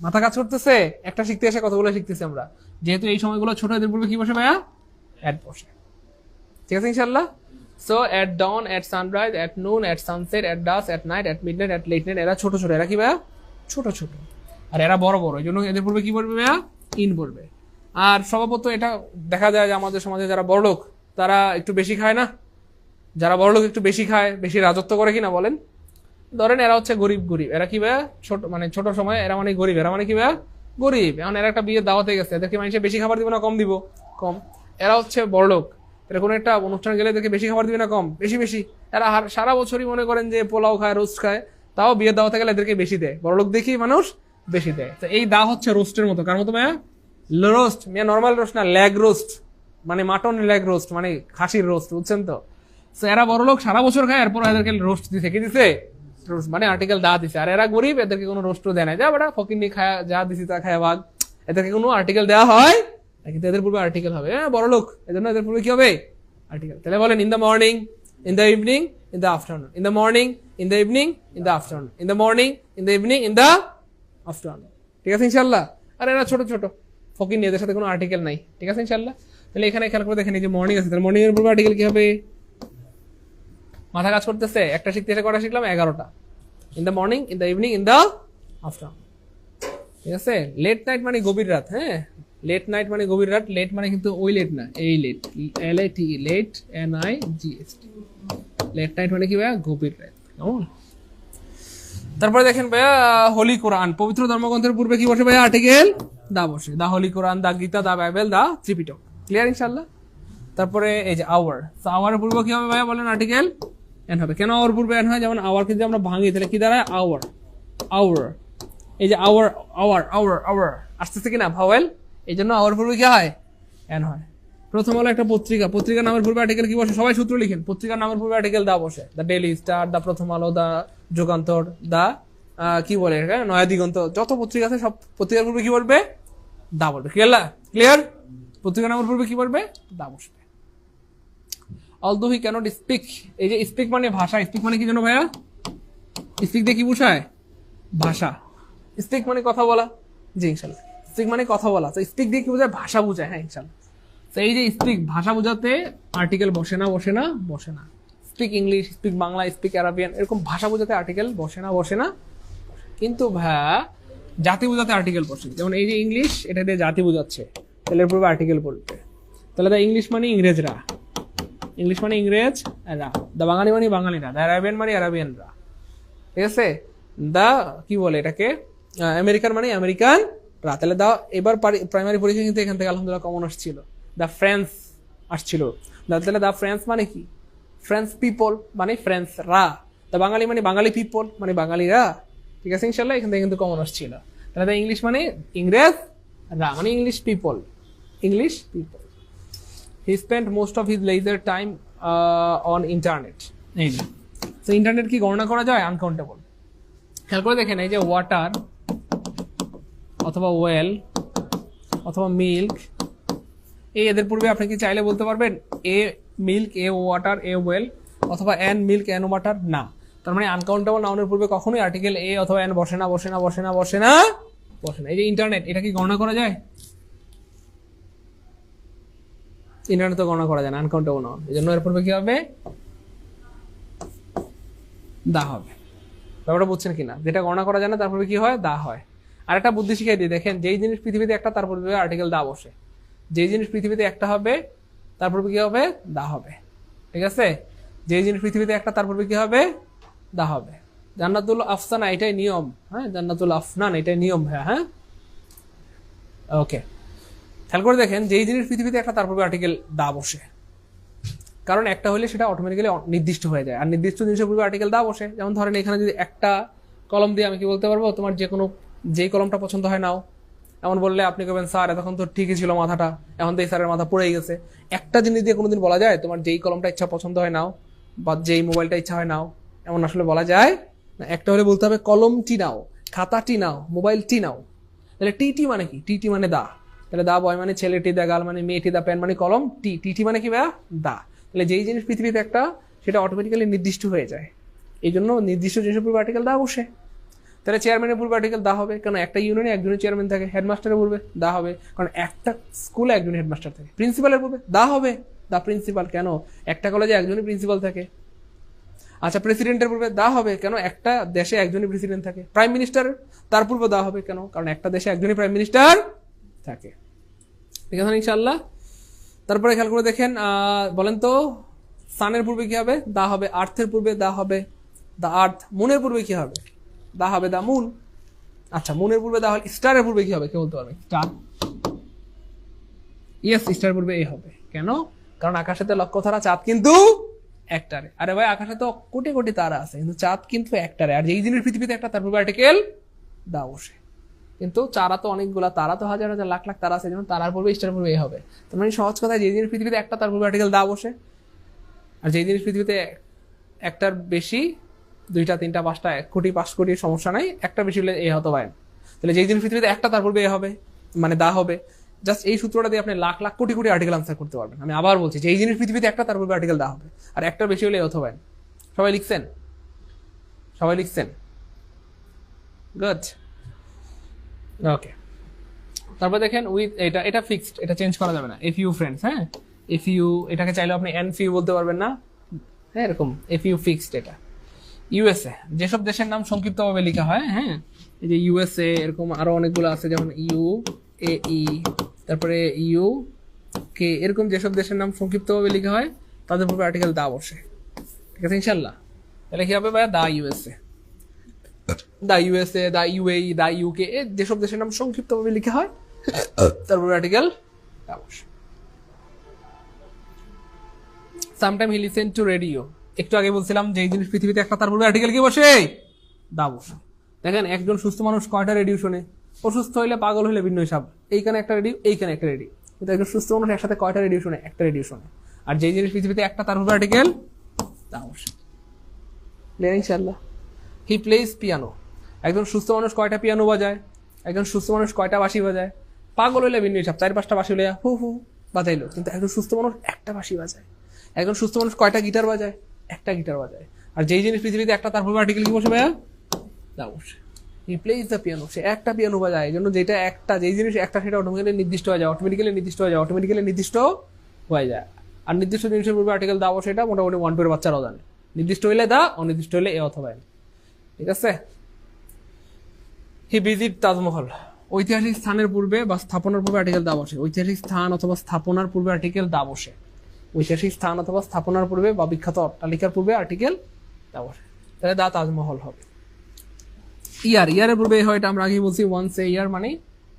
মাথা কাজ করতেছে? একটা শিখতে এসে কতগুলো শিখতেছি আমরা। যেহেতু এই সময়গুলো ছোট, এদের পূর্বে কি বসে ভাইয়া? অ্যাট বসে। ঠিক আছে ইনশাআল্লাহ। So at dawn, at sunrise, at noon, at sunset, at dusk, at night, at midnight, at late night, এরা ছোট ছোট। এরা কি ভাইয়া? ছোট ছোট। আর এরা বড় বড়, এই জন্য এদের পূর্বে কি বলবে ভাইয়া? ইন বলবে। আর স্বভাবত এটা দেখা যায় যে আমাদের সমাজে যারা বড়লোক তারা একটু বেশি খায় না? যারা বড়লোক একটু বেশি খায়, বেশি রাজত্ব করে কিনা বলেন? ধরেন এরা হচ্ছে গরিব, এরা কি ভাইয়া? ছোট মানে ছোট সময় এরা মানে গরিব, এরা মানে কি ভাইয়া? গরিব। এখন এরা একটা বিয়ের দাওয়াতে গেছে, এদেরকে মানুষে বেশি খাবার দিবে না কম দিব? কম। এরা হচ্ছে বড়লোক, এরা কোনো একটা অনুষ্ঠান গেলে এদেরকে বেশি খাবার দিবে না কম? বেশি বেশি। এরা সারা বছরই মনে করেন যে পোলাও খায়, রোস্ট খায়, তাও বিয়ের দাওয়াতে গেলে এদেরকে বেশি দেয়। বড়লোক দেখি মানুষ বেশি দেয়। তো এই দা হচ্ছে রোস্টের মতো। কার মতো ভাইয়া? রোস্ট। মিয়া নর্মাল রোস্ট না, লেগ রোস্ট, মানে মাটন লেগ রোস্ট, মানে খাসির রোস্ট, বুঝছেন তো? তো এরা বড়লোক, সারা বছর খায়, এরপর এদেরকে রোস্ট দিছে। কি দিছে? রোস্ট, মানে আর্টিকেল দা দিছে। আর এরা গরিব, এদেরকে কোনো রোস্টও দেয় না। যা বেটা ফকিনি খায়, যা দিছি তা খায় ভাগ, এদেরকে কোনো আর্টিকেল দেওয়া হয় না। কিন্তু এদের পূর্বে আর্টিকেল হবে। বড়লোক, এজন্য এদের পূর্বে কি হবে? আর্টিকেল। তাহলে বলেন in the morning, in the evening, in the afternoon, in the morning, in the evening, in the afternoon, in the morning, in the evening, in the afternoon. ঠিক আছে ইনশাল্লাহ। আর এরা ছোট ছোট ফকিনি, এদের সাথে কোনো আর্টিকেল নাই। ঠিক আছে ইনশাল্লাহ। তাহলে এখানে খেয়াল করে দেখেন, এই যে মর্নিং আছে, তাহলে মর্নিং এর পূর্বে আর্টিকেল কি হবে? মাথা কাজ করতেছে? একটা শিখতে এসে কটা শিখলাম? 11টা। In the morning, in the evening, in the afternoon. ঠিক আছে। লেট নাইট মানে গভীর রাত। হ্যাঁ, লেট নাইট মানে গভীর রাত। লেট মানে কিন্তু ওই লেট না, এই late, LAT, late, NIGHT। Late night মানে কি ভাইয়া? গভীর রাত। কেমন? তারপরে দেখেন ভাইয়া, হোলি কোরআন, পবিত্র ধর্মগ্রন্থের পূর্বে কি বসে ভাইয়া? আর্টিকেল দা বসে। দা হোলি কোরআন, দা গীতা, দা বাইবেল, দা ত্রিপিটক। ক্লিয়ার ইনশাল্লাহ। তারপরে এই যে আওয়ার, তো আওয়ারের পূর্বে কি হবে ভাইয়া বলেন? আর্টিকেল এন হবে। কেন আওয়ার পূর্বে এন হয়? যেমন আওয়ারকে যদি আমরা ভাঙি তাহলে কি দাঁড়ায়? Hour, hour. এই যে আওয়ার, আওয়ার, আওয়ার, আওয়ার আসতেছে কিনা ভাওয়েল, এই জন্য আওয়ার পূর্বে কি হয়? এন হয়। প্রথম হলো একটা পত্রিকা, পত্রিকার নামের পূর্বে আর্টিকেল কি বসে? সবাই সূত্র লিখেন। পত্রিকার নামের পূর্বে আর্টিকেল দা বসে। দ্য ডেইলি স্টার, দা প্রথম আলো, দা যুগান্তর, দা কি বলে নয়া দিগন্ত, যত পত্রিকা আছে সব পত্রিকার পূর্বে কি বলবে? দা বলবে। ক্লিয়ার? পত্রিকার নামের পূর্বে কি বলবে? দা বসবে। অলদো হি ক্যানট স্পিক, এই যে স্পিক মানে ভাষা। স্পিক মানে কি জানো ভাইয়া? স্পিক দিয়ে কি বোঝায়? ভাষা। স্পিক মানে কথা বলা। জি ইনশাল্লাহ। স্পিক মানে কথা বলা। তো স্পিক দিয়ে কি বোঝায়? ভাষা বোঝায়। হ্যাঁ ইনশাল্লাহ। তো এই যে স্পিক, ভাষা বোঝাতে আর্টিকেল বসে না, বসে না, বসে না। Speak English, speak Bangla, speak Arabian, এরকম ভাষা বোঝাতে আর্টিকেল বসে না, বসে না। কিন্তু ভাইয়া জাতি বোঝাতে আর্টিকেল বসে। যেমন এই যে ইংলিশ, এটা দিয়ে জাতি বোঝাচ্ছে, তাহলে এর পূর্বে আর্টিকেল বলবে। তাহলে দা ইংলিশ মানে ইংরেজরা, ইংলিশ মানে ইংরেজরা। দা বাঙালি মানে বাঙালিরা, দা আরাবিয়ান মানে আরাবিয়ানরা। ঠিক আছে। দা কি বলে এটাকে? আমেরিকান মানে আমেরিকান রা। তাহলে দা এবার প্রাইমারি পরীক্ষা কিন্তু এখান থেকে আলহামদুলিল্লাহ কমন আসছিল। দা ফ্রেঞ্চ আসছিল। তাহলে দা ফ্রেঞ্চ মানে কি? ফ্রেঞ্চ পিপল মানে ফ্রেঞ্চ রা। দা বাঙালি মানে বাঙালি পিপল মানে বাঙালিরা। ঠিক আছে ইনশাল্লাহ, এখান থেকে কিন্তু কমন আসছিল। তাহলে দা ইংলিশ মানে ইংরেজ রা, মানে English people, English people. He spent most of his leisure time on internet. এই যে, তো ইন্টারনেট কি গণনা করা যায়? আনকাউন্টেবল। খেয়াল করে দেখেন, এই যে ওয়াটার অথবা ওয়েল অথবা মিল্ক, এই এদের পূর্বে আপনি কি চাইলে বলতে পারবেন এ milk, a water, A well, অথবা এন মিল্ক, এন ওয়াটার? না। তার মানে আনকাউন্টেবল নাউনের পূর্বে কখনোই আর্টিকেল এ অথবা এন বসে না, বসে না, বসে না, বসে না, বসে না। এই যে ইন্টারনেট, এটা কি গণনা করা যায়? ইন্টারনেট তো গণনা করা যায় না, আনকাউন্টেবল নাউন, এই জন্য এর পূর্বে কি হবে? দা হবে। ব্যাপারটা বুঝছেন কিনা? যেটা গণনা করা যায় না তার পূর্বে কি হয়? দা হয়। আর একটা বুদ্ধি শিখিয়ে দিই, দেখেন যেই জিনিস পৃথিবীতে একটা তার পূর্বে আর্টিকেল দা বসে। যেই জিনিস পৃথিবীতে একটা হবে তার পূর্বে কি হবে? দা হবে। ঠিক আছে? যেই জিনিস পৃথিবীতে একটা তার পূর্বে কি হবে? দা হবে। জান্নাতুল আফসানা এটাই নিয়ম, হ্যাঁ, জান্নাতুল আফনান এটাই নিয়ম ভাইয়া, হ্যাঁ। ওকে, খেয়াল করে দেখেন যেই জিনিস পৃথিবীতে একটা তার পূর্বে আর্টিকেল দা বসে, কারণ একটা হলে সেটা অটোমেটিক্যালি নির্দিষ্ট হয়ে যায়, আর নির্দিষ্ট জিনিসের পূর্বে আর্টিকেল দা বসে। যেমন ধরেন এখানে যদি একটা কলম দিয়ে আমি কি বলতে পারবো, তোমার যে কোনো যেই কলমটা পছন্দ হয় নাও। এমন বললে আপনি কবেন স্যার এতক্ষণ তো ঠিকই ছিল মাথাটা, এখন তো এই স্যারের মাথা পড়েই গেছে। একটা জিনিস দিয়ে কোনোদিন বলা যায় তোমার যেই কলমটা ইচ্ছা পছন্দ হয় নাও, বা যেই মোবাইলটা ইচ্ছা হয় নাও? এমন আসলে বলা যায় না। একটা হলে বলতে হবে কলমটি নাও, খাতাটি নাও, মোবাইলটি নাও। তাহলে টি মানে কি? টি মানে দা। তাহলে দা বয় মানে ছেলেটি, দা গাল মানে মেয়েটি, দা পেন মানে কলম, টি মানে কি ভাইয়া? দা। তাহলে যেই জিনিস পৃথিবীতে একটা সেটা অটোমেটিক্যালি নির্দিষ্ট হয়ে যায়, এই জন্য নির্দিষ্ট জিনিসের পূর্বে আর্টিকেল দা বসে। তাহলে চেয়ারম্যানের পূর্বে আর্টিকেল দা হবে, কারণ একটা ইউনিয়নে একজনের চেয়ারম্যান থাকে। হেডমাস্টারের পূর্বে দা হবে, কারণ একটা স্কুলে একজন হেডমাস্টার থাকে। প্রিন্সিপালের পূর্বে দা হবে, দা প্রিন্সিপাল, কেন? একটা কলেজে একজনই প্রিন্সিপাল থাকে। আচ্ছা, প্রেসিডেন্টের পূর্বে দা হবে, কেন? একটা দেশে একজনই প্রেসিডেন্ট থাকে। প্রাইম মিনিস্টার তার পূর্বে দা হবে, কেন? কারণ একটা দেশে একজনই প্রাইম মিনিস্টার থাকে। ঠিক আছে ইনশাআল্লাহ। তারপরে খেয়াল করে দেখেন, বলেন তো সানের পূর্বে কি হবে? দা হবে। আর্থের পূর্বে দা হবে, দা আর্থ। মুনের পূর্বে কি হবে? দা হবে, দা মুন। আচ্ছা, মুনের পূর্বে দা হলে স্টারের পূর্বে কি হবে? কে বলতে পারবে? স্টার। ইয়েস, স্টারের পূর্বে এ হবে, কেন? কারণ আকাশেতে লক্ষ্য তারা, চাঁদ কিন্তু একটারে। আরে ভাই, আকাশে তো কোটি কোটি তারা আছে, কিন্তু চাঁদ কিন্তু একটারে। আর যেই জিনিস পৃথিবীতে একটা তার পূর্বে আর্টিকেল দা বসে। কিন্তু চারা তো অনেকগুলা, তারা তো হাজার হাজার লাখ লাখ তারা আছে, যেমন তারার পূর্বে স্টারের পূর্বে এ হবে। তার মানে সহজ কথা, যেই জিনিস পৃথিবীতে একটা তার পূর্বে আর্টিকেল দা বসে। আর যেই জিনিস পৃথিবীতে একটার বেশি, 2টা 3টা 5টা 1 কোটি 5 কোটির সমস্যা নাই, একটা বেশি হলে এ হতে পারে। তাহলে যেই জিনিস পৃথিবীতে একটা তার পূর্বে এ হবে, মানে দা হবে। জাস্ট এই সূত্রটা দিয়ে আপনি লাখ লাখ কোটি কোটি আর্টিকেল আনসার করতে পারবেন। আমি আবার বলছি, যেই জিনিস পৃথিবীতে একটা তার পূর্বে আর্টিকেল দা হবে, আর একটা বেশি হলে এ হতে পারে। সবাই লিখছেন? সবাই লিখছেন? গুড। ওকে, তারপর দেখেন উইথ, এটা ফিক্সড, এটা চেঞ্জ করা যাবে না। এফ ইউ ফ্রেন্ডস, হ্যাঁ, এফ ইউ এটাকে চাইলে আপনি এন ফিউ বলতে পারবেন না, হ্যাঁ, এরকম এফ ইউ ফিক্সড। এটা ইউএসএ, যেসব দেশের নাম সংক্ষিপ্তভাবে লেখা হয়, হ্যাঁ, এই যে ইউএসএ, এরকম আরো অনেকগুলো আছে, যেমন ইউ এ ই, তারপরে ইউ কে, এরকম যেসব দেশের নাম সংক্ষিপ্তভাবে লেখা হয় তাদের পূর্বে আর্টিকেল দা বসে। ঠিক আছে ইনশাল্লাহ। তাহলে কি হবে ভাইয়া? দা ইউএসএ, দা ইউএসএ, দা ইউএই, দা ইউকে, যেসব দেশের নাম সংক্ষিপ্তভাবে লেখা হয় তারপর আর্টিকেল দা বসে। Sometime he listen to radio, একটু আগে বলছিলাম যে এই জিনিস পৃথিবীতে একটা তার পূর্বে আর্টিকেল কি বসে? দা বসে। দেখেন একজন সুস্থ মানুষ কয়টা রেডিও শোনে? অসুস্থ হইলে, পাগল হইলে ভিন্ন হিসাব। এইখানে একটা রেডিও, এইখানে একটা রেডিও। কিন্তু একজন সুস্থ মানুষ একসাথে কয়টা রেডিও শোনে? একটা রেডিও শোনে। আর যেই জিনিস পৃথিবীতে একটা তার পূর্বে আর্টিকেল দা বসে। ইনশাআল্লাহ। হি প্লেস পিয়ানো, একজন সুস্থ মানুষ কয়টা পিয়ানো বাজায়? একজন সুস্থ মানুষ কয়টা বাঁশি বাজায়? পাগল হইলে ভিন্ন হিসাব, 4-5টা বাঁশি হইলে হু হু বাজাইলো। কিন্তু একজন সুস্থ মানুষ একটা বাঁশি বাজায়। একজন সুস্থ মানুষ কয়টা গিটার বাজায়? একটা গিটার বাজায়। আর যেই জিনিস পৃথিবীতে একটা তার পূর্বে আর্টিকেল কি বসে ভাইয়া? দা বসে। হি প্লেস দ্য পিয়ানো, সে একটা পিয়ানো বাজায়। এই জন্য যেটা একটা, যেই জিনিস একটা, সেটা অটোমেটিক্যালি নির্দিষ্ট হয়ে যায়, অটোমেটিক্যালি নির্দিষ্ট হয়ে যায়, অটোমেটিক্যালি নির্দিষ্ট হয়ে যায়। আর নির্দিষ্ট জিনিসের পূর্বে আর্টিকেল দা বসে, এটা মোটামুটি 1-2 এর বাচ্চারাও জানে। নির্দিষ্ট হইলে দা, অনির্দিষ্ট হইলে এ অথবা এন। ঠিক আছে। হি ভিজিট তাজমহল, ঐতিহাসিক স্থানের পূর্বে বা স্থাপনার পূর্বে আর্টিকেল দা বসে। ঐতিহাসিক স্থান অথবা স্থাপনার পূর্বে আর্টিকেল দা বসে। ঐতিহাসিক স্থান অথবা স্থাপনার পূর্বে বা বিখ্যাত অট্টালিকার পূর্বে আর্টিকেল দা বসে। তাহলে দা তাজমহল হবে। ইয়ারের পূর্বে হয়, এটা আমরা আগেই বলছি, ওয়ান্স এ ইয়ার মানে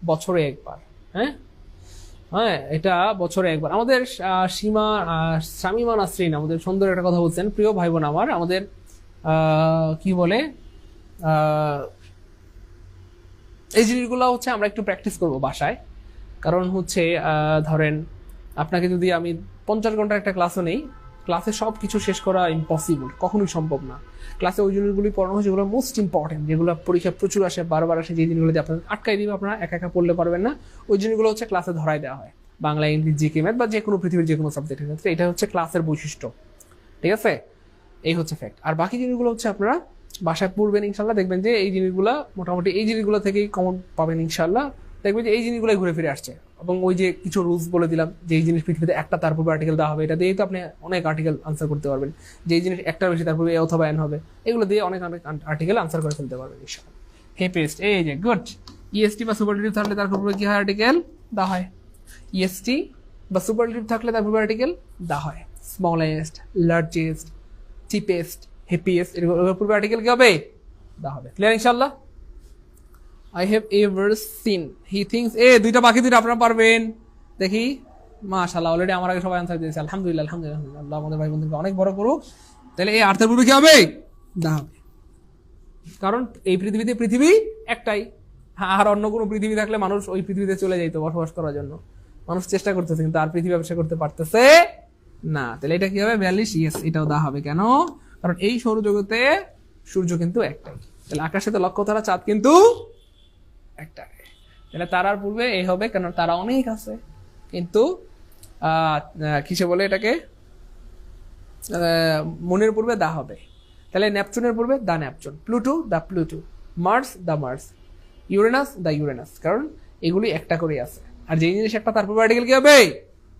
বছরে একবার। হ্যাঁ হ্যাঁ, এটা বছরে একবার। আমাদের শামিমা নাসরিন আমাদের সুন্দর একটা কথা বলছেন, প্রিয় ভাই বোন আমার, আমাদের কি বলে, এই জিনিসগুলো হচ্ছে আমরা একটু প্র্যাকটিস করব বাসায়। কারণ হচ্ছে ধরেন আপনাকে যদি আমি 50 ঘন্টার একটা ক্লাসও নেই, ক্লাসে সব কিছু শেষ করা ইম্পসিবল, কখনোই সম্ভব না। ক্লাসে ওই জিনিসগুলি পড়ানো হয় যেগুলো মোস্ট ইম্পর্টেন্ট, যেগুলো পরীক্ষায় প্রচুর আসে, বারবার আসে, যে জিনিসগুলোতে আপনার আটকাই দিবে, আপনারা একা একা পড়লে পারবেন না। ওই জিনিসগুলো হচ্ছে ক্লাসে ধরাই দেওয়া হয়, বাংলা, ইংলিশ, জিকে, ম্যাথ বা যে কোনো পৃথিবীর যে কোনো সাবজেক্টের ক্ষেত্রে। এটা হচ্ছে ক্লাসের বৈশিষ্ট্য। ঠিক আছে, এই হচ্ছে ফ্যাক্ট। আর বাকি জিনিসগুলো হচ্ছে আপনারা বাসায় পড়বেন ইনশাল্লাহ, দেখবেন যে এই জিনিসগুলো মোটামুটি এই জিনিসগুলো থেকেই কমন পাবেন ইনশাল্লাহ। দেখবে যে এই জিনিসগুলোই ঘুরে ফিরে আসছে। এবং ওই যে কিছু রুলস বলে দিলাম যে এই জিনিস পৃথিবীতে একটা তার পূর্বে আর্টিকেল দেওয়া হবে, এটা দিয়েই তো আপনি অনেক আর্টিকেল আনসার করতে পারবেন। যে এই জিনিস একটার বেশি তার পূর্বে এ অথবা এন হবে, এগুলো দিয়ে অনেক অনেক আর্টিকেল আনসার করে ফেলতে পারবেন ইনশাআল্লাহ। হেপিয়েস্ট, এই যে গুড। ইএসটি বা সুপারলেটিভ থাকলে তার পূর্বে কি হয়? আর্টিকেল দেওয়া হয়। ইএসটি বা সুপারলেটিভ থাকলে তার পূর্বে আর্টিকেল দেওয়া হয়। স্মলেস্ট, লার্জেস্ট, চিপেস্ট, হেপিয়েস্ট, এর পূর্বে আর্টিকেল কি হবে? দেওয়া হবে। ক্লিয়ার ইনশাআল্লাহ? I have ever seen, he thinks, দুইটা বাকি, দুইটা আপনারা পারবেন। দেখি, মাশাআল্লাহ, অলরেডি আমার আগে সবাই আনসার দিয়েছে। আলহামদুলিল্লাহ, আলহামদুলিল্লাহ, আল্লাহ আমাদের ভাই বোনদেরকে অনেক বড় করুক। তাহলে এই আর্থের পূর্বে কি হবে? দা হবে। কারণ এই পৃথিবীতে পৃথিবী একটাই। আর অন্য কোনো পৃথিবী থাকলে মানুষ ওই পৃথিবীতে চলে যাইতো বসবাস করার জন্য। মানুষ চেষ্টা করতেছে কিন্তু আর পৃথিবী ব্যবসা করতে পারতেছে না। তাহলে এটা কি হবে? 42। ইয়েস, এটাও দা হবে। কেন? কারণ এই সৌরজগতে সূর্য কিন্তু একটাই। তাহলে আকাশে তো লক্ষ্য তারা, চাঁদ কিন্তু একটা। তাহলে তারার পূর্বে এই হবে, কারণ তারা অনেক আছে। কিন্তু কিসে বলে এটাকে? মুনের পূর্বে দা হবে। তাহলে নেপচুনের পূর্বে দা নেপচুন, প্লুটো দা প্লুটো, মার্স দা মার্স, ইউরেনাস দা ইউরেনাস, কারণ এগুলি একটা করে আছে। আর যে জিনিস একটা তার পূর্বে আর্টিকেল কি হবে?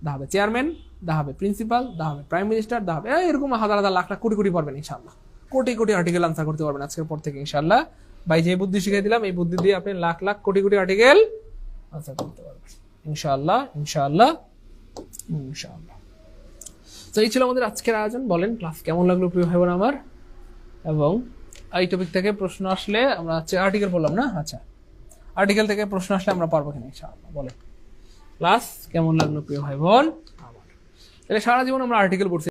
দা হবে। চেয়ারম্যান দা হবে, প্রিন্সিপাল দা হবে, প্রাইম মিনিস্টার দা হবে। এরকম হাজার হাজার লাখ লাখ কোটি কোটি পারবেন ইনশাআল্লাহ। কোটি কোটি আর্টিকেল আনসার করতে পারবেন আজকের পর থেকে ইনশাআল্লাহ। ভাই যে বুদ্ধি শিখিয়ে দিলাম, এই বুদ্ধি দিয়ে আপনি লাখ লাখ কোটি কোটি আর্টিকেল আনসার করতে পারবেন ইনশাআল্লাহ, ইনশাআল্লাহ, ইনশাআল্লাহ। তো এই ছিল আমাদের আজকের আয়োজন। বলেন ক্লাস কেমন লাগলো প্রিয় ভাই বোন আমার? এবং এই টপিক থেকে প্রশ্ন আসলে আমরা আর্টিকেল বললাম না? আচ্ছা, আর্টিকেল থেকে প্রশ্ন আসলে আমরা পারবো কিনা ইনশাআল্লাহ। বলেন ক্লাস কেমন লাগলো প্রিয় ভাই বোন আমার? তাহলে সারা জীবন আমরা আর্টিকেল পড়ছি।